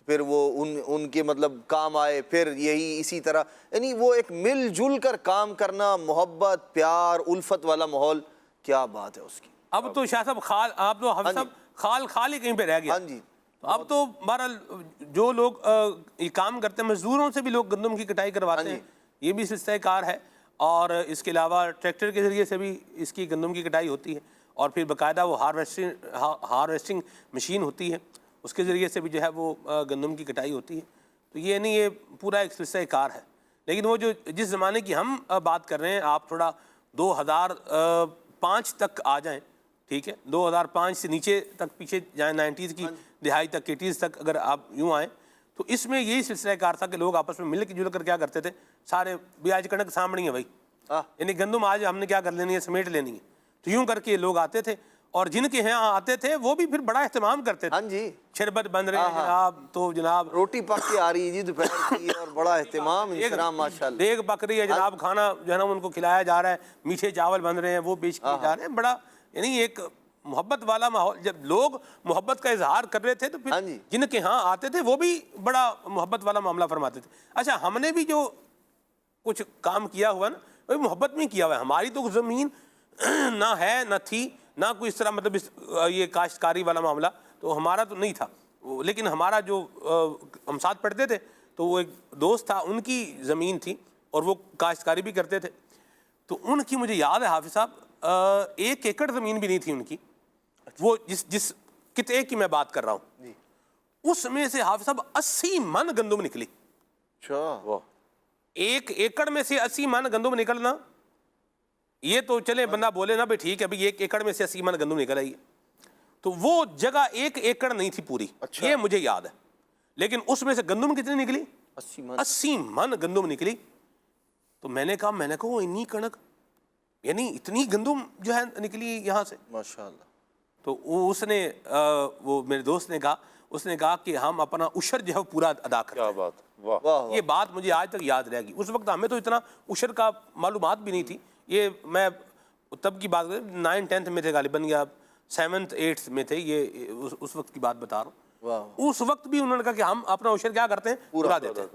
پھر وہ ان کے مطلب کام آئے، پھر یہی اسی طرح، یعنی وہ ایک مل جل کر کام کرنا، محبت پیار الفت والا ماحول، کیا بات ہے اس کی. اب تو شاہ صاحب خال، آپ تو ہم سب خال ہی کہیں پہ رہ گیا. ہاں جی. اب تو بہرحال جو لوگ یہ کام کرتے ہیں، مزدوروں سے بھی لوگ گندم کی کٹائی کرواتے ہیں، یہ بھی سلسلہ کار ہے. اور اس کے علاوہ ٹریکٹر کے ذریعے سے بھی اس کی گندم کی کٹائی ہوتی ہے، اور پھر باقاعدہ وہ ہارویسٹنگ مشین ہوتی ہے، اس کے ذریعے سے بھی جو ہے وہ گندم کی کٹائی ہوتی ہے. تو یہ نہیں، یہ پورا ایک سلسلہ کار ہے. لیکن وہ جو جس زمانے کی ہم بات کر رہے ہیں، آپ تھوڑا 2005 تک آ جائیں، ٹھیک ہے، 2005 سے نیچے تک پیچھے جائیں، 90s کی دہائی تک، 80s تک اگر آپ یوں آئیں، تو اس میں یہی سلسلہ کار تھا کہ لوگ آپس میں مل کے جل کر کیا کرتے تھے، سارے بھی آج کنک سامنی ہے بھائی، یعنی گندم آج ہم نے کیا کر لینی ہے، سمیٹ لینی ہے. تو یوں کر کے لوگ آتے تھے، اور جن کے یہاں آتے تھے وہ بھی پھر بڑا اہتمام کرتے تھے. ہاں جی. شربت بن رہے ہیں جناب، تو جناب روٹی پک کے آ رہی ہے جی دوپہر کی، اور بڑا اہتمام انسرام ماشاءاللہ. دیگ پک رہی ہے جناب، کھانا جو ہے نا ان کو کھلایا جا رہا ہے، میٹھے چاول بن رہے ہیں وہ پیش کیے جا رہے ہیں. بڑا یعنی ایک محبت والا ماحول. جب لوگ محبت کا اظہار کر رہے تھے تو پھر جن کے ہاں آتے تھے وہ بھی بڑا محبت والا معاملہ فرماتے تھے. اچھا ہم نے بھی جو کچھ کام کیا ہوا نا وہ محبت میں کیا ہوا ہے. ہماری تو زمین نہ ہے نہ تھی، نہ کوئی اس طرح مطلب یہ کاشتکاری والا معاملہ تو ہمارا تو نہیں تھا. لیکن ہمارا جو ہم ساتھ پڑھتے تھے تو وہ ایک دوست تھا، ان کی زمین تھی اور وہ کاشتکاری بھی کرتے تھے. تو ان کی مجھے یاد ہے حافظ صاحب 1 ایکڑ زمین بھی نہیں تھی ان کی. وہ جس قطعے کی میں بات کر رہا ہوں اس میں سے حافظ صاحب 80 من گندم نکلی. اچھا. 1 ایکڑ میں سے 80 من گندم نکلنا، یہ تو چلے بندہ بولے نا بھائی ٹھیک ہے ابھی 1 ایکڑ میں سے 80 من گندم نکل آئی ہے، تو وہ جگہ 1 ایکڑ نہیں تھی پوری. یہ مجھے یاد ہے. لیکن اس میں سے گندم کتنی نکلی؟ 80 من گندم نکلی. تو میں نے کہا انی کنک، یعنی اتنی گندم جو ہے نکلی یہاں سے ماشاءاللہ. تو اس نے وہ میرے دوست نے کہا، اس نے کہا کہ ہم اپنا عشر جو ہے پورا ادا کرتے ہیں. کیا بات، واہ. یہ بات مجھے آج تک یاد رہے گی. اس وقت ہمیں تو اتنا عشر کا معلومات بھی نہیں تھی. یہ میں تب کی بات 9th 10th میں تھے غالباً، یا 7th 8th میں تھے، یہ اس وقت کی بات بتا رہا ہوں. اس وقت بھی انہوں نے کہا کہ ہم اپنا عشر کیا کرتے ہیں، پورا دیتے ہیں.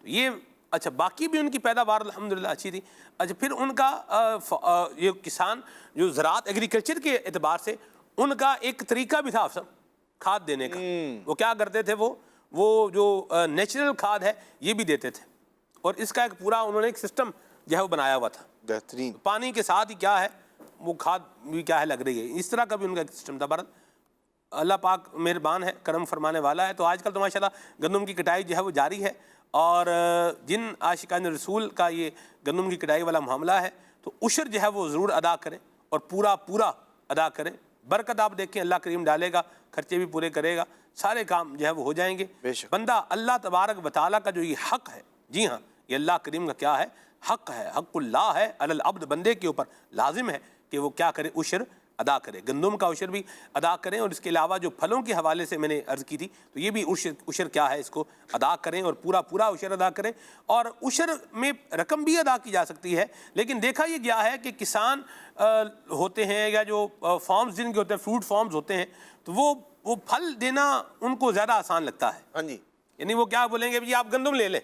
یہ اچھا باقی بھی ان کی پیداوار الحمدللہ اچھی تھی. اچھا پھر ان کا یہ کسان جو زراعت ایگریکلچر کے اعتبار سے ان کا ایک طریقہ بھی تھا افسر کھاد دینے کا. وہ کیا کرتے تھے، وہ جو نیچرل کھاد ہے یہ بھی دیتے تھے، اور اس کا ایک پورا انہوں نے ایک سسٹم جو ہے وہ بنایا ہوا تھا. بہترین. پانی کے ساتھ ہی کیا ہے وہ کھاد بھی کیا ہے لگ رہی ہے، اس طرح کا بھی ان کا ایک سسٹم تھا. بھارت اللہ پاک مہربان ہے، کرم فرمانے والا ہے. تو آج کل تو ماشاءاللہ گندم کی کٹائی جو ہے وہ جاری ہے، اور جن عاشقان رسول کا یہ گندم کی کٹائی والا معاملہ ہے تو عشر جو ہے وہ ضرور ادا کریں، اور پورا ادا کریں. برکت آپ دیکھیں اللہ کریم ڈالے گا، خرچے بھی پورے کرے گا. سارے کام جو ہے وہ ہو جائیں گے. بندہ اللہ تبارک و تعالیٰ کا جو یہ حق ہے، جی ہاں یہ اللہ کریم کا کیا ہے، حق ہے، حق اللہ ہے علی العبد، بندے کے اوپر لازم ہے کہ وہ کیا کرے، عشر ادا کرے. گندم کا عشر بھی ادا کریں، اور اس کے علاوہ جو پھلوں کے حوالے سے میں نے عرض کی تھی تو یہ بھی عشر کیا ہے، اس کو ادا کریں اور پورا عشر ادا کریں. اور عشر میں رقم بھی ادا کی جا سکتی ہے، لیکن دیکھا یہ گیا ہے کہ کسان ہوتے ہیں یا جو فارمز جن کے ہوتے ہیں، فروٹ فارمز ہوتے ہیں، تو وہ پھل دینا ان کو زیادہ آسان لگتا ہے. ہاں جی، یعنی وہ کیا بولیں گے، جی آپ گندم لے لیں،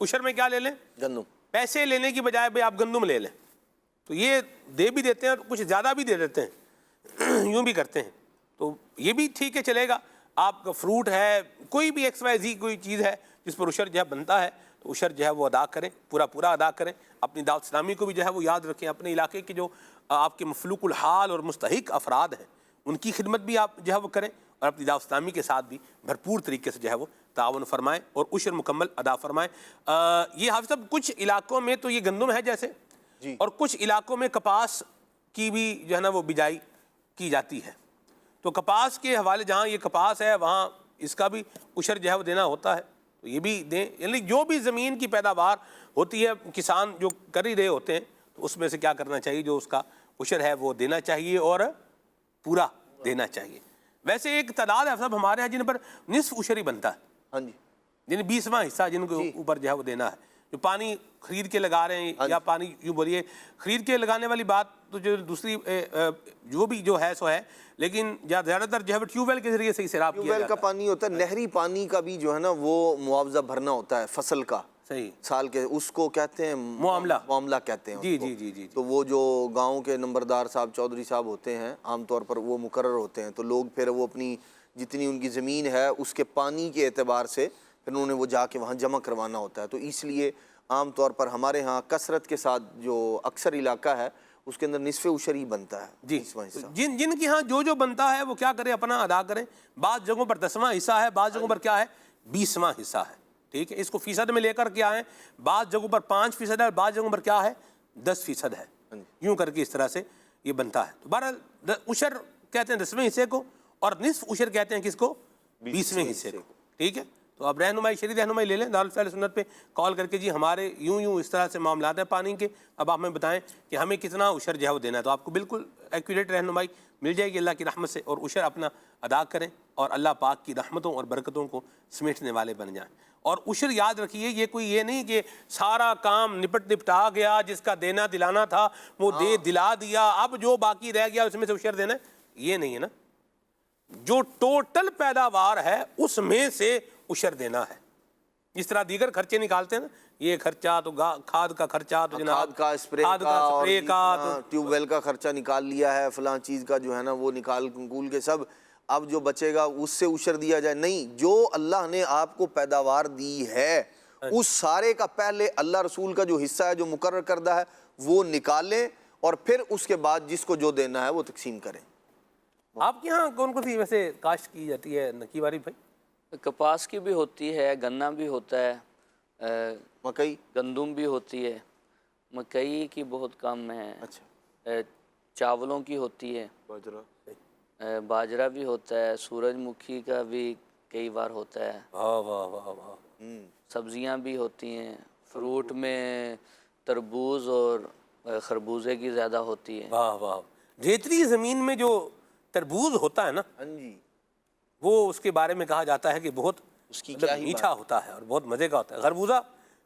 عشر میں کیا لے لیں، گندم. پیسے لینے کی بجائے بھائی آپ گندم لے لیں. تو یہ دے بھی دیتے ہیں اور کچھ زیادہ بھی دے دیتے ہیں، یوں بھی کرتے ہیں. تو یہ بھی ٹھیک ہے، چلے گا. آپ کا فروٹ ہے، کوئی بھی ایکس وائی زی کوئی چیز ہے جس پر عشر جو ہے بنتا ہے، تو عشر جو ہے وہ ادا کریں، پورا ادا کریں. اپنی دعوت اسلامی کو بھی جو ہے وہ یاد رکھیں. اپنے علاقے کے جو آپ کے مفلوق الحال اور مستحق افراد ہیں ان کی خدمت بھی آپ جو ہے وہ کریں، اور اپنی دعوت اسلامی کے ساتھ بھی بھرپور طریقے سے جو ہے وہ تعاون فرمائیں اور عشر مکمل ادا فرمائیں. یہ حافظ صاحب کچھ علاقوں میں تو یہ گندم ہے جیسے، اور کچھ علاقوں میں کپاس کی بھی جو ہے نا وہ بجائی کی جاتی ہے. تو کپاس کے حوالے جہاں یہ کپاس ہے وہاں اس کا بھی عشر جو ہے وہ دینا ہوتا ہے، تو یہ بھی دیں. یعنی جو بھی زمین کی پیداوار ہوتی ہے کسان جو کر ہی رہے ہوتے ہیں، تو اس میں سے کیا کرنا چاہیے، جو اس کا عشر ہے وہ دینا چاہیے اور پورا دینا چاہیے. ویسے ایک تعداد ہے صاحب ہمارے یہاں جن پر نصف عشر ہی بنتا ہے. ہاں جی، یعنی 20واں حصہ جن کو اوپر جو ہے وہ دینا ہے، جو پانی خرید کے لگا رہے ہیں، یا پانی یوں بولیے خرید کے لگانے والی بات تو جو دوسری جو بھی جو ہے سو ہے، لیکن زیادہ تر جو ہے ٹیوب ویل کے ذریعے سے سیراب کیا ٹیوب ویل جاتا کا پانی ہوتا ہے. نہری پانی کا بھی جو ہے نا وہ معاوضہ بھرنا ہوتا ہے فصل کا، صحیح سال کے، اس کو کہتے ہیں معاملہ کہتے ہیں. جی. تو وہ جو گاؤں کے نمبردار صاحب، چودھری صاحب ہوتے ہیں عام طور پر وہ مقرر ہوتے ہیں، تو لوگ پھر وہ اپنی جتنی ان کی زمین ہے اس کے پانی کے اعتبار سے پھر انہوں نے وہ جا کے وہاں جمع کروانا ہوتا ہے. تو اس لیے عام طور پر ہمارے ہاں کثرت کے ساتھ جو اکثر علاقہ ہے اس کے اندر نصف عشر ہی بنتا ہے. جی، جن کے ہاں جو بنتا ہے وہ کیا کریں، اپنا ادا کریں. بعض جگہوں پر 10واں حصہ ہے، بعض جگہوں پر کیا ہے 20واں حصہ ہے. ٹھیک ہے، اس کو فیصد میں لے کر کے آئیں. بعض جگہوں پر 5% ہے، بعض جگہوں پر کیا ہے 10% ہے. یوں کر کے اس طرح سے یہ بنتا ہے. تو بہرحال عشر کہتے ہیں 10ویں حصے کو، اور نصف عشر کہتے ہیں کس کو، 20ویں حصے کو. ٹھیک ہے، تو اب رہنمائی، شریعت رہنمائی لے لیں دارالفعل سنت پہ کال کر کے، جی ہمارے یوں اس طرح سے معاملات ہیں پانی کے، اب آپ ہمیں بتائیں کہ ہمیں کتنا عشر جو ہے وہ دینا ہے. تو آپ کو بالکل ایکوریٹ رہنمائی مل جائے گی اللہ کی رحمت سے، اور عشر اپنا ادا کریں اور اللہ پاک کی رحمتوں اور برکتوں کو سمیٹنے والے بن جائیں. اور عشر یاد رکھیے، یہ کوئی یہ نہیں کہ سارا کام نپٹا گیا، جس کا دینا دلانا تھا وہ دلا دیا، اب جو باقی رہ گیا اس میں سے عشر دینا ہے، یہ نہیں ہے نا. جو ٹوٹل پیداوار ہے اس میں سے عشر دینا ہے. جس طرح دیگر خرچے نکالتے ہیں نا، یہ خرچہ تو کھاد کا خرچہ تو جناب کھاد کا، اسپرے کا، ٹیوب ویل کا خرچہ نکال لیا ہے، فلاں چیز کا جو ہے نا وہ نکال کے سب، اب جو بچے گا اس سے عشر دیا جائے. نہیں، جو اللہ نے آپ کو پیداوار دی ہے اس سارے کا پہلے اللہ رسول کا جو حصہ ہے جو مقرر کردہ ہے وہ نکالیں، اور پھر اس کے بعد جس کو جو دینا ہے وہ تقسیم کریں. آپ کے ہاں کون سی ویسے کاشت کی جاتی ہے نقی واری بھائی؟ کپاس کی بھی ہوتی ہے، گنا بھی ہوتا ہے، مکئی، گندم بھی ہوتی ہے، مکئی کی بہت کم ہے. اچھا، چاولوں کی ہوتی ہے، باجرہ بھی ہوتا ہے، سورج مکھی کا بھی کئی بار ہوتا ہے. سبزیاں بھی ہوتی ہیں. فروٹ میں تربوز اور خربوزے کی زیادہ ہوتی ہے. واہ واہ. ریتلی زمین میں جو تربوز ہوتا ہے نا، وہ اس کے بارے میں کہا جاتا ہے کہ بہت اس کی میٹھا ہوتا ہے اور بہت مزے کا ہوتا ہے.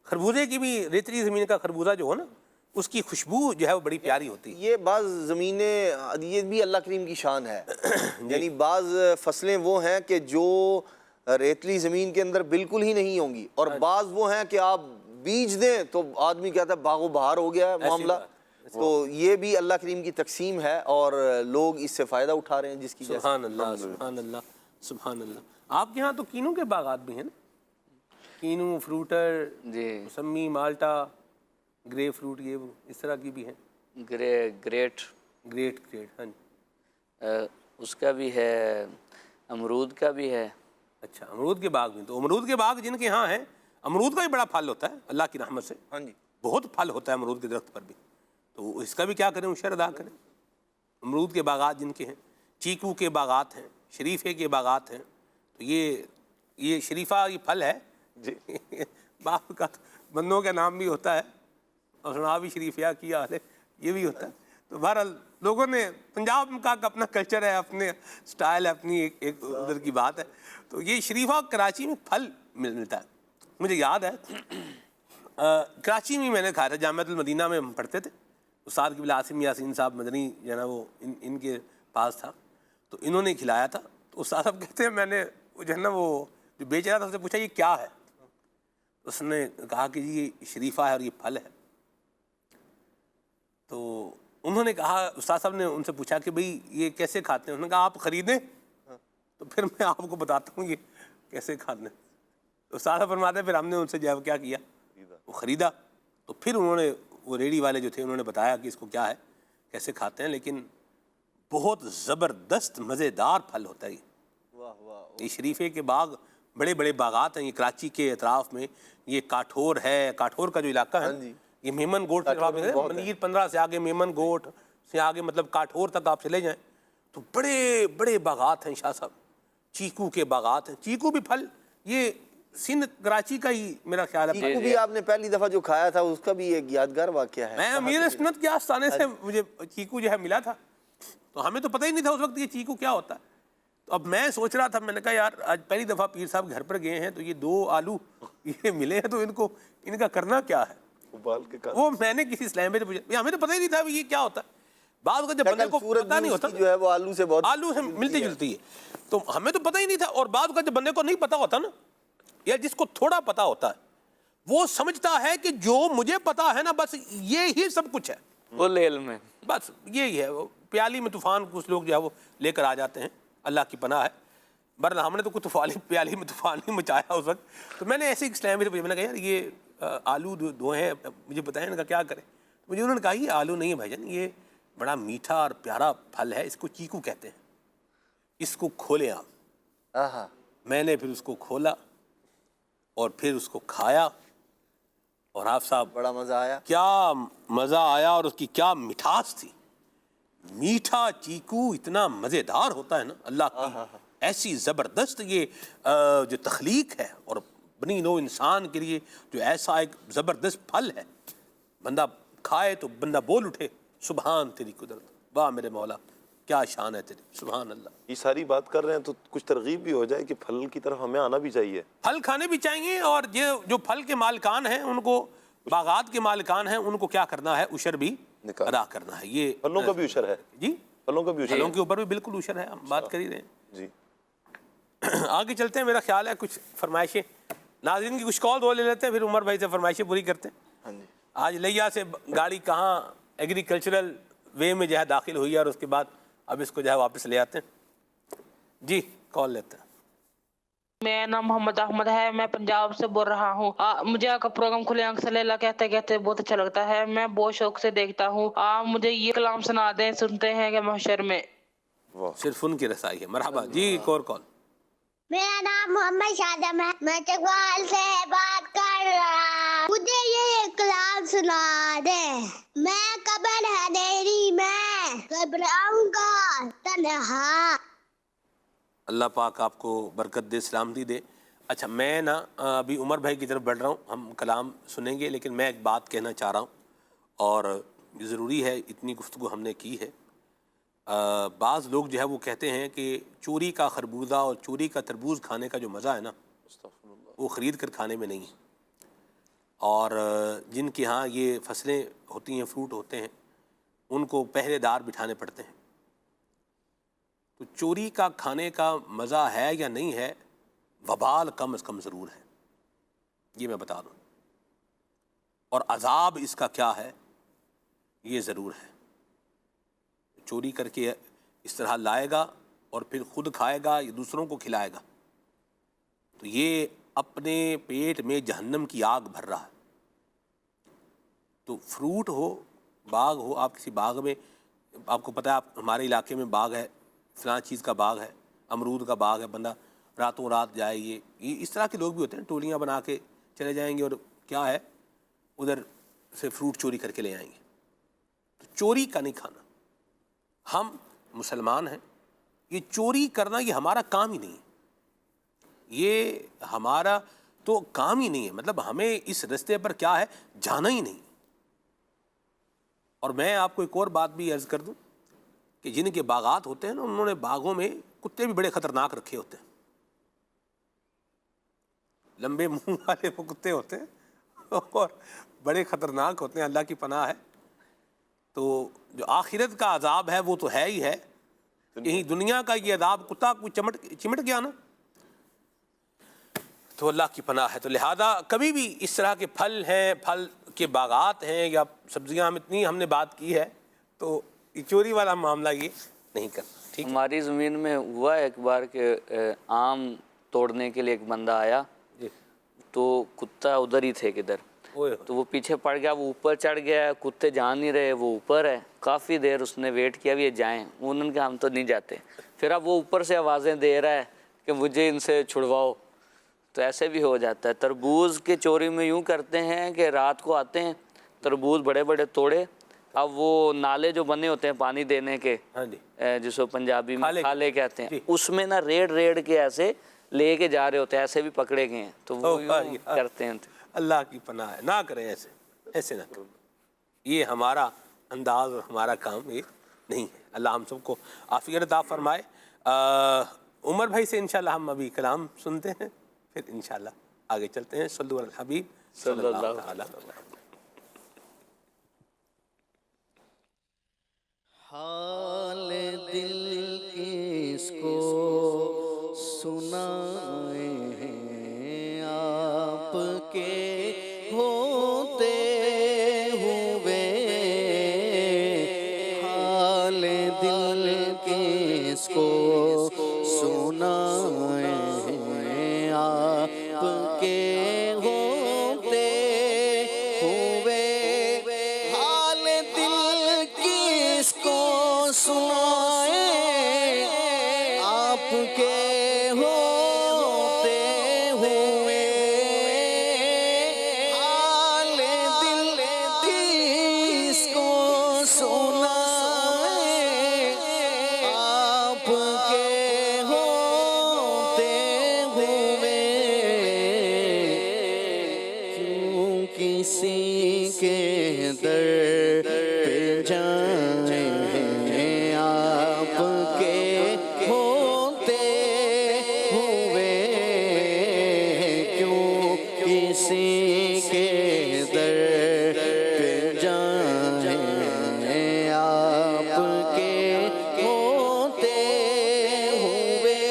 خربوزے کی بھی، ریتلی زمین کا خربوزہ جو ہو نا، اس کی خوشبو جو ہے وہ بڑی پیاری ہوتی ہے. یہ بعض زمینیں، یہ بھی اللہ کریم کی شان ہے. یعنی بعض فصلیں وہ ہیں کہ جو ریتلی زمین کے اندر بالکل ہی نہیں ہوں گی، اور بعض وہ ہیں کہ آپ بیج دیں تو آدمی کہتا ہے باغ و بہار ہو گیا ہے معاملہ. تو یہ بھی اللہ کریم کی تقسیم ہے اور لوگ اس سے فائدہ اٹھا رہے ہیں جس کی. سبحان اللہ، سبحان اللہ، سبحان اللہ. آپ کے ہاں تو کینو کے باغات بھی ہیں نا؟ کینو، فروٹر، موسمی، مالٹا، گرے فروٹ، یہ اس طرح کی بھی ہیں. گریٹ. ہاں جی. اس کا بھی ہے، امرود کا بھی ہے. اچھا، امرود کے باغ بھی. تو امرود کے باغ جن کے ہاں ہیں، امرود کا بھی بڑا پھل ہوتا ہے اللہ کی رحمت سے. ہاں جی، بہت پھل ہوتا ہے امرود کے درخت پر بھی. تو اس کا بھی کیا کریں، عشر ادا کریں. امرود کے باغات جن کے ہیں، چیکو کے باغات ہیں، شریفے کے باغات ہیں، تو یہ شریفہ یہ پھل ہے جی باپ کا بندوں کا نام بھی ہوتا ہے اور سنا بھی شریفیہ کی حال ہے یہ بھی ہوتا ہے. تو بہرحال لوگوں نے پنجاب کا اپنا کلچر ہے, اپنے سٹائل ہے, اپنی ایک ادھر کی بات ہے. تو یہ شریفہ کراچی میں پھل ملتا ہے. مجھے یاد ہے کراچی میں میں نے کھایا تھا, جامعۃ المدینہ میں ہم پڑھتے تھے, استاد قبلہ عاصم یاسین صاحب مدنی جو ہے نا وہ ان کے پاس تھا, تو انہوں نے کھلایا تھا. تو استاد صاحب کہتے ہیں میں نے جو ہے نا وہ جو بیچ رہا تھا اس سے پوچھا یہ کیا ہے, اس نے کہا کہ جی یہ شریفہ ہے اور یہ پھل ہے. تو انہوں نے کہا, استاد صاحب نے ان سے پوچھا کہ بھئی یہ کیسے کھاتے ہیں, انہوں نے کہا آپ خریدیں تو پھر میں آپ کو بتاتا ہوں یہ کیسے کھاتے ہیں. استاد صاحب فرماتے ہیں پھر ہم نے ان سے جو ہے کیا کیا, وہ خریدا. تو پھر انہوں نے وہ ریڑھی والے جو تھے انہوں نے بتایا کہ اس کو کیا ہے کیسے کھاتے ہیں, لیکن بہت زبردست مزیدار پھل ہوتا ہے یہ شریفے کے باغ بڑے بڑے باغات ہیں یہ کراچی کے اطراف میں. یہ کاٹھور ہے, کاٹھور کا جو علاقہ ہے یہ میمن گوٹ کے طرف ہے, منیر 15 سے آگے میمن گوٹ سے آگے مطلب کاٹھور تک آپ چلے جائیں تو بڑے بڑے باغات ہیں شاہ صاحب. چیکو کے باغات ہیں, چیکو بھی پھل یہ سندھ کراچی کا ہی میرا خیال ہے. چیکو بھی آپ نے پہلی دفعہ جو کھایا تھا اس کا بھی ایک یادگار واقعہ ہے. میں امیر سنت کے آستانے سے مجھے چیکو جو ہے ملا تھا, تو ہمیں تو پتہ ہی نہیں تھا اس وقت یہ چیکو کیا ہوتا ہے. تو اب میں سوچ رہا تھا, میں نے کہا یار آج پہلی دفعہ پیر صاحب گھر پر گئے ہیں تو یہ 2 آلو یہ ملے ہیں تو ان کا کرنا کیا ہے. وہ میں نے کسی اسلام میں پوچھا, ہمیں تو پتہ ہی نہیں تھا یہ کیا ہوتا ہے. بعض کا جب بندے کو پتہ نہیں ہوتا جو ہے وہ آلو سے بہت آلو سے ملتی جلتی ہے, تو ہمیں تو پتہ ہی نہیں تھا. اور بعض کا جب بندے کو نہیں پتہ ہوتا نا, یا جس کو تھوڑا پتہ ہوتا ہے وہ سمجھتا ہے کہ جو مجھے پتہ ہے نا بس یہ ہی سب کچھ ہے, وہ لیل میں بس یہی ہے. وہ پیالی میں طوفان کچھ لوگ جو ہے وہ لے کر آ جاتے ہیں, اللہ کی پناہ ہے. برحال ہم نے تو کچھ پیالی میں طوفان نہیں مچایا اس وقت. تو میں نے ایسے اسلام میں نے کہا یار یہ آلو دو ہیں مجھے بتائیں ان کا کیا کریں. مجھے انہوں نے کہا یہ آلو نہیں ہے بھائی جان, یہ بڑا میٹھا اور پیارا پھل ہے, اس کو چیکو کہتے ہیں, اس کو کھولیں آپ. میں نے پھر اس کو کھولا اور پھر اس کو کھایا, اور آپ صاحب بڑا مزہ آیا. کیا مزہ آیا, اور اس کی کیا مٹھاس تھی. میٹھا چیکو اتنا مزیدار ہوتا ہے نا, اللہ کی ایسی زبردست یہ جو تخلیق ہے اور بنی نو انسان کے لیے جو ایسا ایک زبردست پھل ہے, بندہ کھائے تو بندہ بول اٹھے سبحان تیری قدرت, واہ میرے مولا کیا شان ہے تیری, سبحان اللہ. یہ ساری بات کر رہے ہیں تو کچھ ترغیب بھی ہو جائے کہ پھل کی طرف ہمیں آنا بھی چاہیے. پھل کھانے بھی چاہیے, اور یہ جو پھل کے مالکان ہیں ان کو, باغات کے مالکان ہیں ان کو کیا کرنا ہے, عشر بھی ادا کرنا ہے. یہ پھلوں کا بھی عشر ہے. جی پھلوں کا بھی عشر, پھلوں کے اوپر بھی بالکل عشر ہے, ہم بات کر ہی رہے ہیں. جی آگے چلتے ہیں, میرا خیال ہے کچھ فرمائشیں ناظرین کی کچھ کال دو لے لیتے ہیں, پھر عمر بھائی سے فرمائشیں پوری کرتے ہیں. آج لیا سے گاڑی کہاں ایگریکلچرل وے میں جو ہے داخل ہوئی ہے, اور اس کے بعد اب اس کو جو ہے واپس لے آتے ہیں. جی کال لیتے ہیں. میرا نام محمد احمد ہے, میں پنجاب سے بول رہا ہوں. مجھے آپ کا پروگرام کھلے آنکھ سے لیلا کہتے کہتے بہت اچھا لگتا ہے, میں بہت شوق سے دیکھتا ہوں. آپ مجھے یہ کلام سنا دیں, سنتے ہیں کہ محشر میں. صرف ان کی رسائی ہے. مرحبا جی, ایک اور کال. میرا نام محمد شادم ہے, میں چکوال سے بات کر رہا, مجھے یہ کلام سنا دے. میں قبر اندھیری میں گھبراؤں گا تنہا. اللہ پاک آپ کو برکت دے, سلامتی دے. اچھا میں نا ابھی عمر بھائی کی طرف بڑھ رہا ہوں, ہم کلام سنیں گے, لیکن میں ایک بات کہنا چاہ رہا ہوں, اور ضروری ہے, اتنی گفتگو ہم نے کی ہے. بعض لوگ جو ہے وہ کہتے ہیں کہ چوری کا خربوزہ اور چوری کا تربوز کھانے کا جو مزہ ہے نا وہ خرید کر کھانے میں نہیں ہے. اور جن کے ہاں یہ فصلیں ہوتی ہیں, فروٹ ہوتے ہیں, ان کو پہرے دار بٹھانے پڑتے ہیں. تو چوری کا کھانے کا مزہ ہے یا نہیں ہے, وبال کم از کم ضرور ہے, یہ میں بتا دوں. اور عذاب اس کا کیا ہے یہ ضرور ہے. چوری کر کے اس طرح لائے گا اور پھر خود کھائے گا یا دوسروں کو کھلائے گا, تو یہ اپنے پیٹ میں جہنم کی آگ بھر رہا ہے. تو فروٹ ہو, باغ ہو, آپ کسی باغ میں, آپ کو پتہ ہے آپ ہمارے علاقے میں باغ ہے, فلاں چیز کا باغ ہے, امرود کا باغ ہے, بندہ راتوں رات جائے, یہ اس طرح کے لوگ بھی ہوتے ہیں, ٹولیاں بنا کے چلے جائیں گے اور کیا ہے ادھر سے فروٹ چوری کر کے لے آئیں گے. تو چوری کا نہیں کھانا. ہم مسلمان ہیں, یہ چوری کرنا یہ ہمارا کام ہی نہیں ہے. یہ ہمارا تو کام ہی نہیں ہے، مطلب ہمیں اس رستے پر کیا ہے، جانا ہی نہیں۔ اور میں آپ کو ایک اور بات بھی عرض کر دوں کہ جن کے باغات ہوتے ہیں نا، انہوں نے باغوں میں کتے بھی بڑے خطرناک رکھے ہوتے ہیں، لمبے منہ والے وہ کتے ہوتے ہیں اور بڑے خطرناک ہوتے ہیں، اللہ کی پناہ ہے۔ تو جو آخرت کا عذاب ہے وہ تو ہے ہی ہے، یہی دنیا کا یہ عذاب کتا کوئی چمٹ گیا نا تو اللہ کی پناہ ہے۔ تو لہذا کبھی بھی اس طرح کے پھل ہیں، پھل کے باغات ہیں یا سبزیاں، ہم نے بات کی ہے، تو یہ چوری والا معاملہ یہ نہیں کرنا، ٹھیک ہے؟ ہماری زمین میں ہوا ایک بار کہ آم توڑنے کے لیے ایک بندہ آیا، تو کتا ادھر ہی تھے کدھر، تو وہ پیچھے پڑ گیا، وہ اوپر چڑھ گیا، کتے جان نہیں رہے، وہ اوپر ہے، کافی دیر اس نے ویٹ کیا بھی یہ جائیں، انہوں نے کہا ہم تو نہیں جاتے، پھر اب وہ اوپر سے آوازیں دے رہا ہے کہ مجھے ان سے چھڑواؤ، تو ایسے بھی ہو جاتا ہے۔ تربوز کے چوری میں یوں کرتے ہیں کہ رات کو آتے ہیں، تربوز بڑے بڑے توڑے، اب وہ نالے جو بنے ہوتے ہیں پانی دینے کے، جس کو پنجابی میں کھالے کہتے ہیں، اس میں نا ریڑ کے ایسے لے کے جا رہے ہوتے ہیں، ایسے بھی پکڑے گئے ہیں، تو وہ یوں کرتے ہیں۔ اللہ کی پناہ ہے، نہ کریں ایسے نہ کریں، یہ ہمارا انداز اور ہمارا کام یہ نہیں ہے۔ اللہ ہم سب کو عافیت عطا فرمائے۔ عمر بھائی سے انشاءاللہ ہم ابھی کلام سنتے ہیں، پھر انشاءاللہ آگے چلتے ہیں۔ صلو علی الحبیب صلی اللہ تعالی علیہ وسلم۔ حال دل کس کو سنائے ہیں آپ کے ہوتے ہوئے، حال دل کس کو سنائے ہیں آپ کے ہوتے ہوئے، حال دل کس کو سنائے آپ کے ہوتے ہوئے، حال دل کس کو سنائے آپ کے ہوتے ہوئے، کیوں کسی کے در پہ جائیں آپ کے ہوتے ہوئے، کیوں کسی کے در پہ جائیں آپ کے ہوتے ہوئے،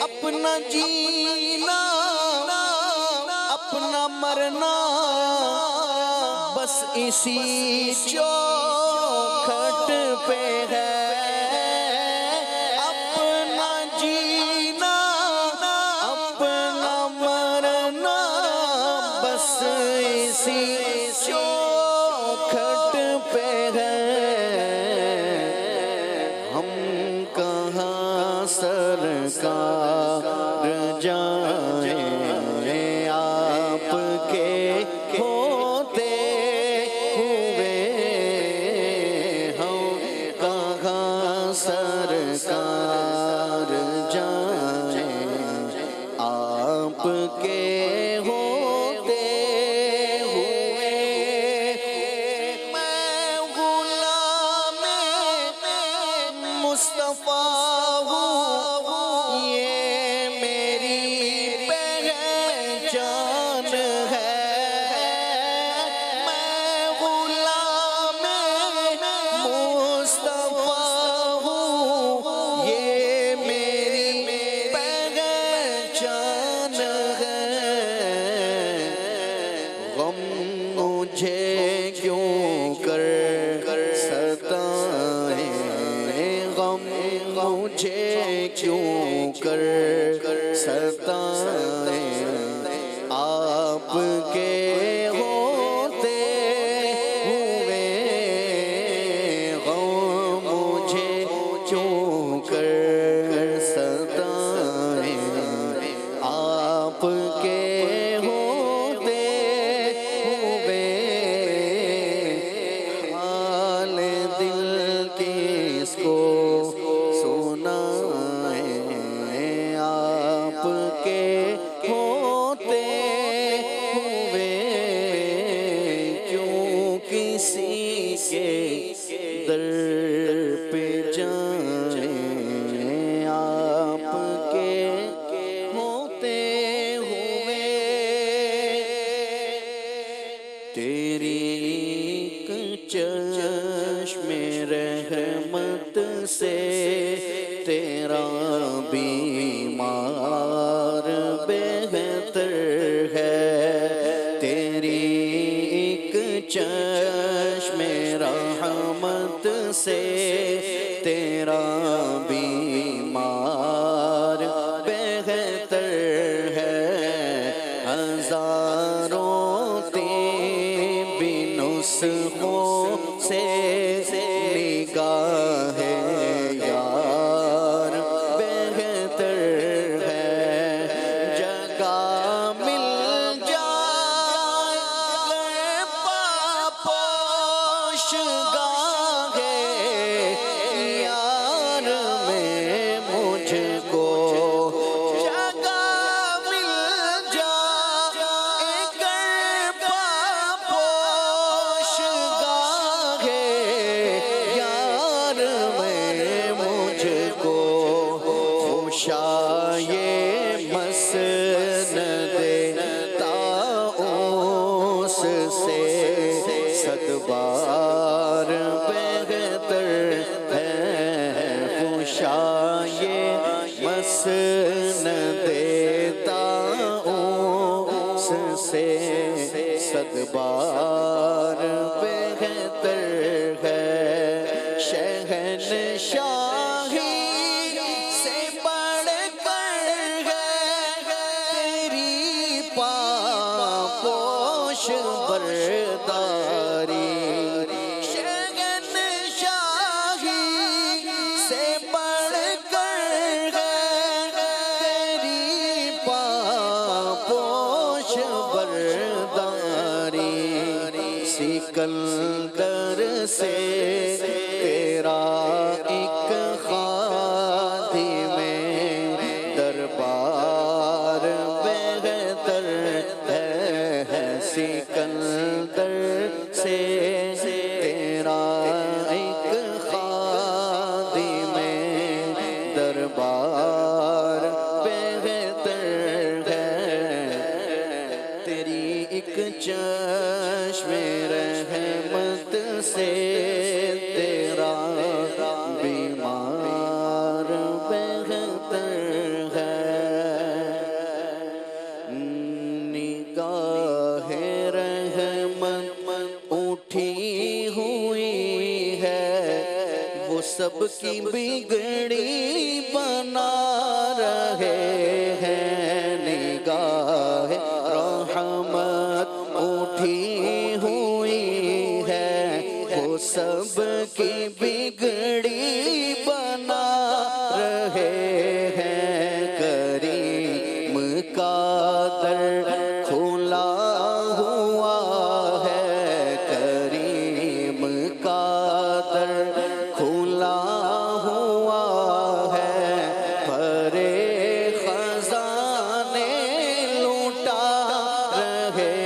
اپنا جینا اپنا مرنا بس اسی چوکھٹ پہ ہے، اپنا جینا اپنا مرنا بس اسی چوکھٹ پہ ہے، ہم کہاں سرکار جائیں آپ کے ہوتے ہوئے، ہم کہاں سرکار جائیں آپ کے ہوتے ہوئے، میں غلام مصطفیٰ ہوں، یہ میری پہچان ہے، میں غلام مصطفیٰ ہوں، یہ میری پہچان ہے، غم مجھے کیوں کر ستائے، غم مجھے کیوں کر ستائے آپ کے ہوتے ہوئے، غم مجھے کیوں کر ستائے آپ کے ہوتے ہوئے، حال دل کس کو سنائے آپ تیری ایک چشم رحمت سے تیرا بیمار بہتر ہے، تیری ایک چشم رحمت سے تیرا بیمار بہتر ہے، ہزاروں طبی نسخوں سے نگاہ یار بہتر ہے، جگہ مل جائے پاپوش گاہ یار میں مجھ کو، جگہ مل جائے پاپوش گاہ یار میں مجھ کو، خوشائے مسند طاؤس سے صد بار بہتر ہے، خوشائے مسند طاؤس سے صد بار بہتر ہے، شہنشاہی سے بڑھ کر ہے تیری پاپوش برداری، شہنشاہی سے بڑھ کر ہے تیری پاپوش برداری، سکندر سے تیرا ایک خادم دربار بہتر ہے، سکندر سے تیرا ایک خادم دربار بہتر ہے، تیری ایک چشم رحمت سے تیرا بیمار بہتر ہے، نگاہ رحمت اٹھی ہوئی ہے، وہ سب کی بگڑی بنا رہے ہیں، نگاہ رحمت اٹھی ہوئی ہے، وہ سب کی بگڑی بنا رہے ہیں، کریم کا در کھلا ہوا ہے، کریم کا در کھلا ہوا ہے، بھرے خزانے لوٹا رہے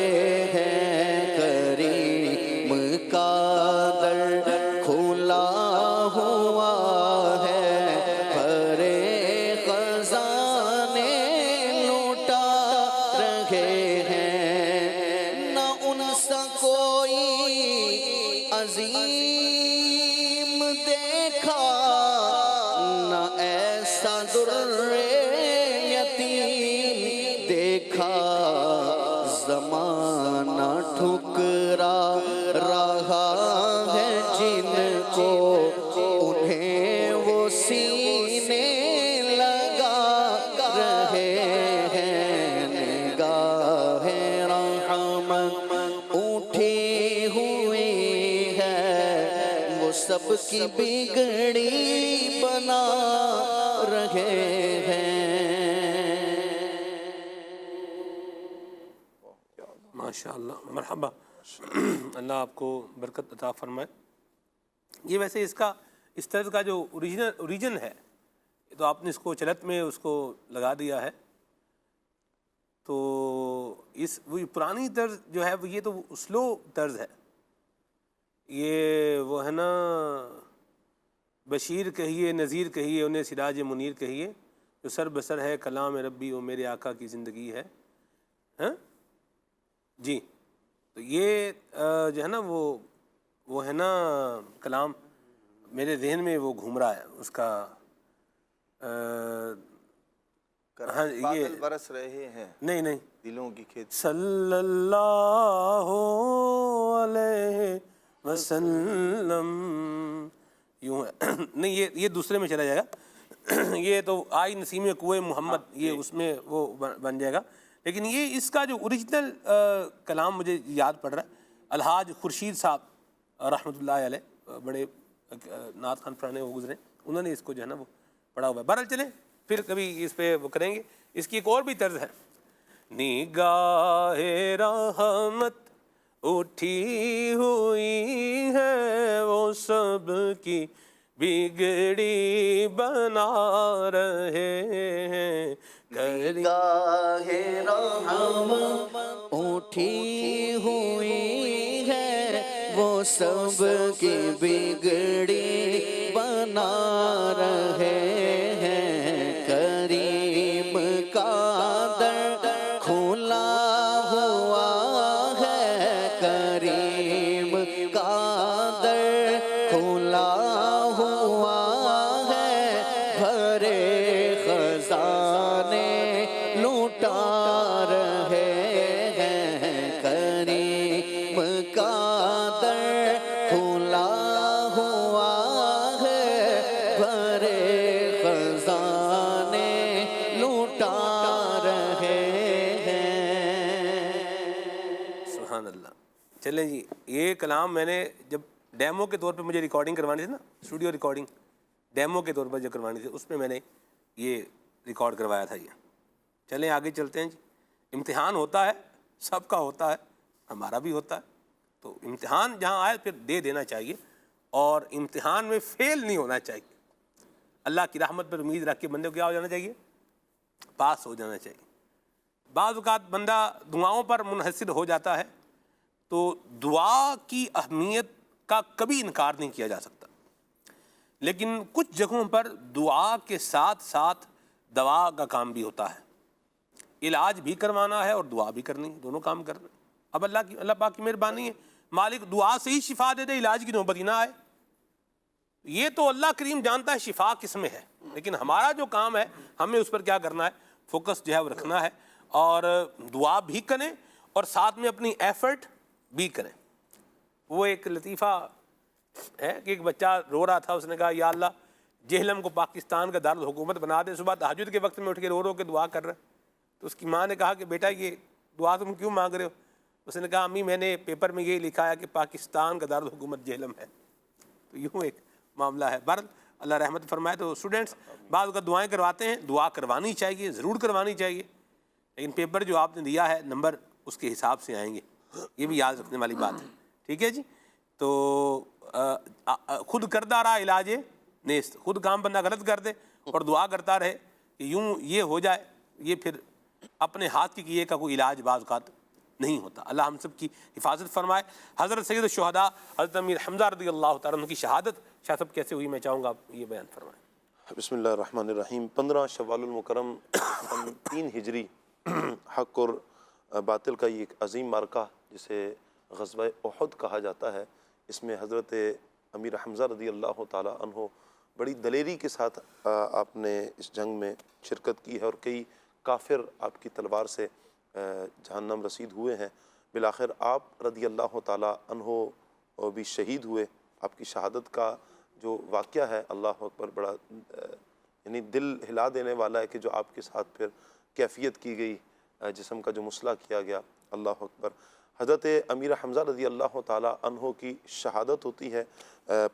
ہیں، کریم کا در کھلا ہوا ہے، بھرے خزانے لوٹا رہے ہیں، نہ ان سا کوئی عظیم دیکھا، نہ ایسا در یتیم دیکھا، زمانہ ٹھکرا رہا ہے جن کو، انہیں وہ سینے لگا رہے ہیں، نگاہ رحمت اٹھی ہوئی ہے، وہ سب کی بگڑی بنا رہے ہیں۔ ماشاءاللہ، مرحبا، اللہ آپ کو برکت عطا فرمائے۔ یہ ویسے اس طرز کا جو اوریجن ہے، تو آپ نے اس کو چلت میں اس کو لگا دیا ہے، تو وہ پرانی طرز جو ہے یہ تو سلو طرز ہے، یہ وہ ہے نا بشیر کہیے، نذیر کہیے، انہیں سراج منیر کہیے، جو سر بسر ہے کلام ربی وہ میرے آقا کی زندگی ہے۔ ہاں جی، تو یہ جو ہے نا وہ ہے نا کلام میرے ذہن میں وہ گھوم رہا ہے اس کا ہاں یہ بادل برس رہے ہیں نہیں دلوں کی کھیتی صلی اللہ علیہ وسلم یوں ہے نہیں یہ دوسرے میں چلا جائے گا یہ تو آئی نسیم کوئے محمد یہ اس میں وہ بن جائے گا لیکن یہ اس کا جو اوریجنل کلام مجھے یاد پڑ رہا ہے الحاج خورشید صاحب رحمۃ اللہ علیہ بڑے نعت خان پرانے وہ گزرے انہوں نے اس کو جو ہے نا وہ پڑھا ہوا ہے بہرحال چلیں پھر کبھی اس پہ وہ کریں گے اس کی ایک اور بھی طرز ہے نگاہ رحمت اٹھی ہوئی ہے وہ سب کی بگڑی بنا رہے ہیں نگاہ رحمت اٹھی ہوئی ہے وہ سب کی بگڑی بنا رہے ہیں کریم کا در کھلا ہوا ہے کریم کا در کھلا ہوا ہے بھرے خزانے لوٹا رہے ہیں کریم کا در کھلا ہوا ہے بھرے خزانے لوٹا رہے ہیں. سبحان اللہ. چلیں جی یہ کلام میں نے جب ڈیمو کے طور پہ مجھے ریکارڈنگ کروانی تھی نا اسٹوڈیو ریکارڈنگ ڈیمو کے طور پر جو کروانی تھی اس میں میں نے یہ ریکارڈ کروایا تھا. یہ چلیں آگے چلتے ہیں جی. امتحان ہوتا ہے سب کا ہوتا ہے ہمارا بھی ہوتا ہے تو امتحان جہاں آئے پھر دے دینا چاہیے اور امتحان میں فیل نہیں ہونا چاہیے. اللہ کی رحمت پر امید رکھ کے بندے کو کیا ہو جانا چاہیے پاس ہو جانا چاہیے. بعض اوقات بندہ دعاؤں پر منحصر ہو جاتا ہے تو دعا کی اہمیت کا کبھی انکار نہیں کیا جا سکتا لیکن کچھ جگہوں پر دعا کے ساتھ ساتھ دوا کا کام بھی ہوتا ہے. علاج بھی کروانا ہے اور دعا بھی کرنی ہے دونوں کام کرنا. اب اللہ پاک کی مہربانی ہے مالک دعا سے ہی شفا دے دے علاج کی نوبت ہی نہ آئے. یہ تو اللہ کریم جانتا ہے شفا کس میں ہے لیکن ہمارا جو کام ہے ہمیں اس پر کیا کرنا ہے فوکس جو ہے وہ رکھنا ہے اور دعا بھی کریں اور ساتھ میں اپنی ایفرٹ بھی کریں. وہ ایک لطیفہ ہے کہ ایک بچہ رو رہا تھا اس نے کہا یا اللہ جہلم کو پاکستان کا دارالحکومت بنا دے. صبح تہجد کے وقت میں اٹھ کے رو کے دعا کر رہا ہے تو اس کی ماں نے کہا کہ بیٹا یہ دعا تم کیوں مانگ رہے ہو. اس نے کہا امی میں نے پیپر میں یہ لکھا ہے کہ پاکستان کا دارالحکومت جہلم ہے. تو یوں ایک معاملہ ہے. بہرحال اللہ رحمت فرمائے. تو اسٹوڈنٹس بعض اوقات دعائیں کرواتے ہیں دعا کروانی چاہیے ضرور کروانی چاہیے لیکن پیپر جو آپ نے دیا ہے نمبر اس کے حساب سے آئیں گے یہ بھی یاد رکھنے والی بات ہے. ٹھیک ہے جی. تو خود کردہ رہا علاج نیست خود کام بندہ غلط کر دے اور دعا کرتا رہے کہ یوں یہ ہو جائے یہ پھر اپنے ہاتھ کے کیے کا کوئی علاج بعض اوقات نہیں ہوتا. اللہ ہم سب کی حفاظت فرمائے. حضرت سید الشہداء حضرت امیر حمزہ رضی اللہ تعالیٰ عنہ کی شہادت شاہ صاحب کیسے ہوئی میں چاہوں گا آپ یہ بیان فرمائیں. بسم اللہ الرحمن الرحیم. 15 شوال المکرم 3 ہجری حق اور باطل کا یہ ایک عظیم معرکہ جسے غزوہ احد کہا جاتا ہے اس میں حضرت امیر حمزہ رضی اللہ تعالیٰ عنہ بڑی دلیری کے ساتھ آپ نے اس جنگ میں شرکت کی ہے اور کئی کافر آپ کی تلوار سے جہنم رسید ہوئے ہیں. بالآخر آپ رضی اللہ تعالیٰ عنہ بھی شہید ہوئے. آپ کی شہادت کا جو واقعہ ہے اللہ اکبر بڑا یعنی دل ہلا دینے والا ہے کہ جو آپ کے ساتھ پھر کیفیت کی گئی جسم کا جو مسئلہ کیا گیا. اللہ اکبر. حضرت امیر حمزہ رضی اللہ تعالیٰ عنہ کی شہادت ہوتی ہے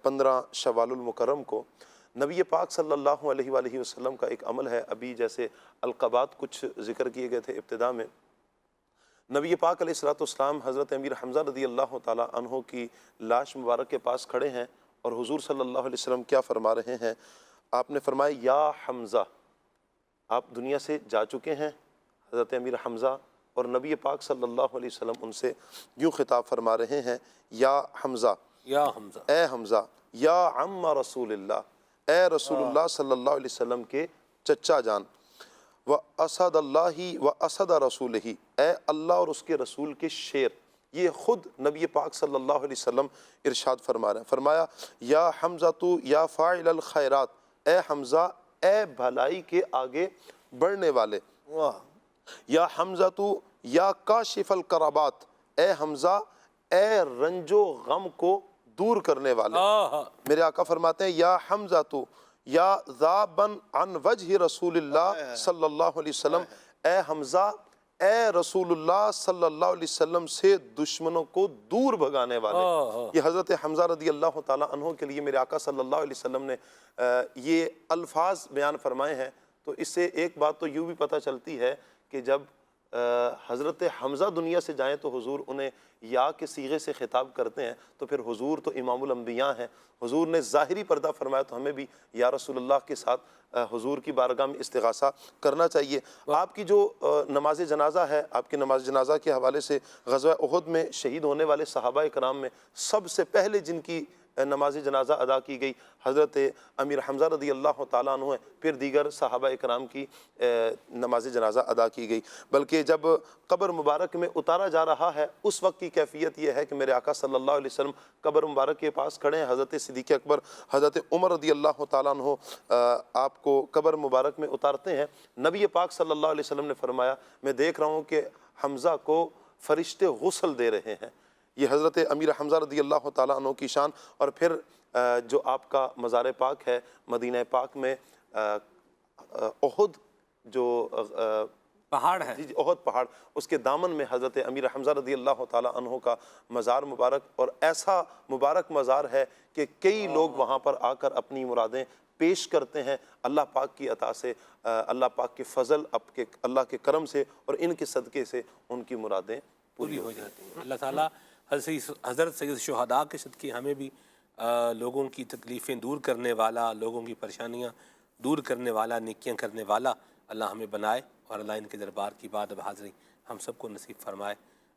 15 شوال المکرم کو. نبی پاک صلی اللہ علیہ وآلہ وسلم کا ایک عمل ہے. ابھی جیسے القبات کچھ ذکر کیے گئے تھے ابتدا میں. نبی پاک علیہ السلام حضرت امیر حمزہ رضی اللہ تعالیٰ عنہ کی لاش مبارک کے پاس کھڑے ہیں اور حضور صلی اللہ علیہ وسلم کیا فرما رہے ہیں. آپ نے فرمایا یا حمزہ. آپ دنیا سے جا چکے ہیں حضرت امیر حمزہ اور نبی پاک صلی اللہ علیہ وسلم ان سے یوں خطاب فرما رہے ہیں یا حمزہ یا حمزہ اے حمزہ یا عم رسول اللہ اے رسول اللہ صلی اللہ علیہ وسلم کے چچا جان و اسد اللہ و اسد رسول ہی اے اللہ اور اس کے رسول کے شیر یہ خود نبی پاک صلی اللہ علیہ وسلم ارشاد فرما رہے ہیں. فرمایا یا حمزہ تو یا فاعل الخیرات، اے حمزہ اے بھلائی کے آگے بڑھنے والے. یا حمزہ تو یا کاشف الکربات، اے حمزہ اے رنج و غم کو دور کرنے والے. میرے آقا فرماتے ہیں یا حمزہ تو یا ذابن عن وجہ رسول اللہ صلی اللہ علیہ وسلم، اے حمزہ اے رسول اللہ صلی اللہ علیہ وسلم سے دشمنوں کو دور بھگانے والے. یہ حضرت حمزہ رضی اللہ تعالیٰ عنہ کے لیے میرے آقا صلی اللہ علیہ وسلم نے یہ الفاظ بیان فرمائے ہیں. تو اس سے ایک بات تو یوں بھی پتہ چلتی ہے کہ جب حضرت حمزہ دنیا سے جائیں تو حضور انہیں یا کے صیغے سے خطاب کرتے ہیں، تو پھر حضور تو امام الانبیاء ہیں. حضور نے ظاہری پردہ فرمایا تو ہمیں بھی یا رسول اللہ کے ساتھ حضور کی بارگاہ میں استغاثہ کرنا چاہیے. آپ کی جو نماز جنازہ ہے، آپ کی نماز جنازہ کے حوالے سے غزوہ احد میں شہید ہونے والے صحابہ کرام میں سب سے پہلے جن کی نماز جنازہ ادا کی گئی حضرت امیر حمزہ رضی اللہ تعالیٰ عنہ ہیں، پھر دیگر صحابہ کرام کی نماز جنازہ ادا کی گئی. بلکہ جب قبر مبارک میں اتارا جا رہا ہے اس وقت کی کیفیت یہ ہے کہ میرے آقا صلی اللہ علیہ وسلم قبر مبارک کے پاس کھڑے ہیں. حضرت صدیق اکبر حضرت عمر رضی اللہ تعالیٰ عنہ آپ کو قبر مبارک میں اتارتے ہیں. نبی پاک صلی اللہ علیہ وسلم نے فرمایا میں دیکھ رہا ہوں کہ حمزہ کو فرشتے غسل دے رہے ہیں. یہ حضرت امیر حمزہ رضی اللہ تعالیٰ عنہ کی شان. اور پھر جو آپ کا مزار پاک ہے مدینہ پاک میں احد جو پہاڑ ہے، جی احد پہاڑ، اس کے دامن میں حضرت امیر حمزہ رضی اللہ تعالیٰ عنہ کا مزار مبارک، اور ایسا مبارک مزار ہے کہ کئی لوگ وہاں پر آ کر اپنی مرادیں پیش کرتے ہیں. اللہ پاک کی عطا سے، اللہ پاک کے فضل، اللہ کے کرم سے اور ان کے صدقے سے ان کی مرادیں پوری ہو جاتی ہیں. اللہ تعالیٰ حضرت سید شہداء کے صدقے ہمیں بھی لوگوں کی تکلیفیں دور کرنے والا، لوگوں کی پریشانیاں دور کرنے والا، نیکیاں کرنے والا اللہ ہمیں بنائے، اور اللہ ان کے دربار کی بات اب حاضری ہم سب کو نصیب فرمائے.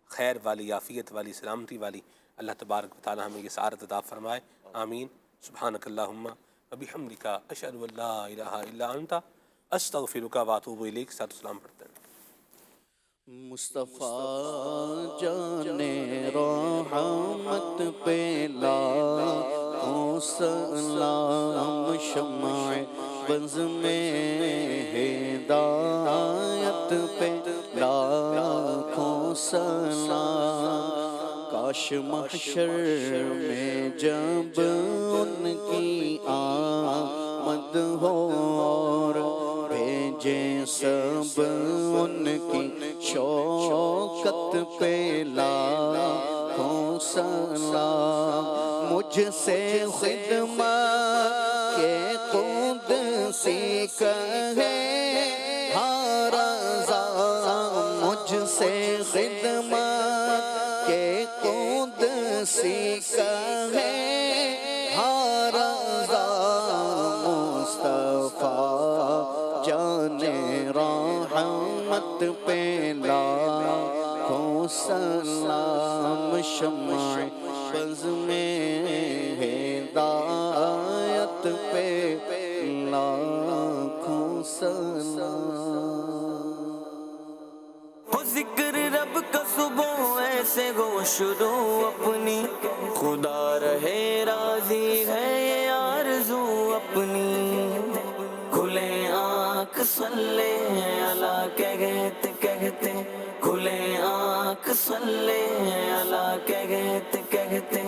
خیر والی، عافیت والی، سلامتی والی اللہ تبارک و تعالیٰ ہمیں یہ سعادت عطا فرمائے. آمین. سبحانک اللہم وبحمدک اشہد ان لا الہ الا انت استغفرک واتوب الیک. ساتھ سلام پڑھتے ہیں. مصطفیٰ جانے رحمت پہ لاکھوں سلام، شمع بز میں ہدایت پہ لاکھوں سلام. کاش محشر میں جب ان کی آمد ہو اور بھیجے سب ان کی شوکت پہ لاکھوں سلام. مجھ سے خدمت کے قدسی کہے ہر رضا، مجھ سے خدمت کے قدسی کہے ہر رضا. مصطفیٰ جانے رحمت پہ لاکھوں سلام، شمع بز میں ہدایت پہ لاکھوں سلام. ہو ذکر رب کا صبح ایسے ہو شروع اپنی، خدا رہے راضی ہے یہ آرزو اپنی. کھلے آنکھ صلی اللہ کہتے کہتے، کھلے آنکھ صلی اللہ کہتے کہتے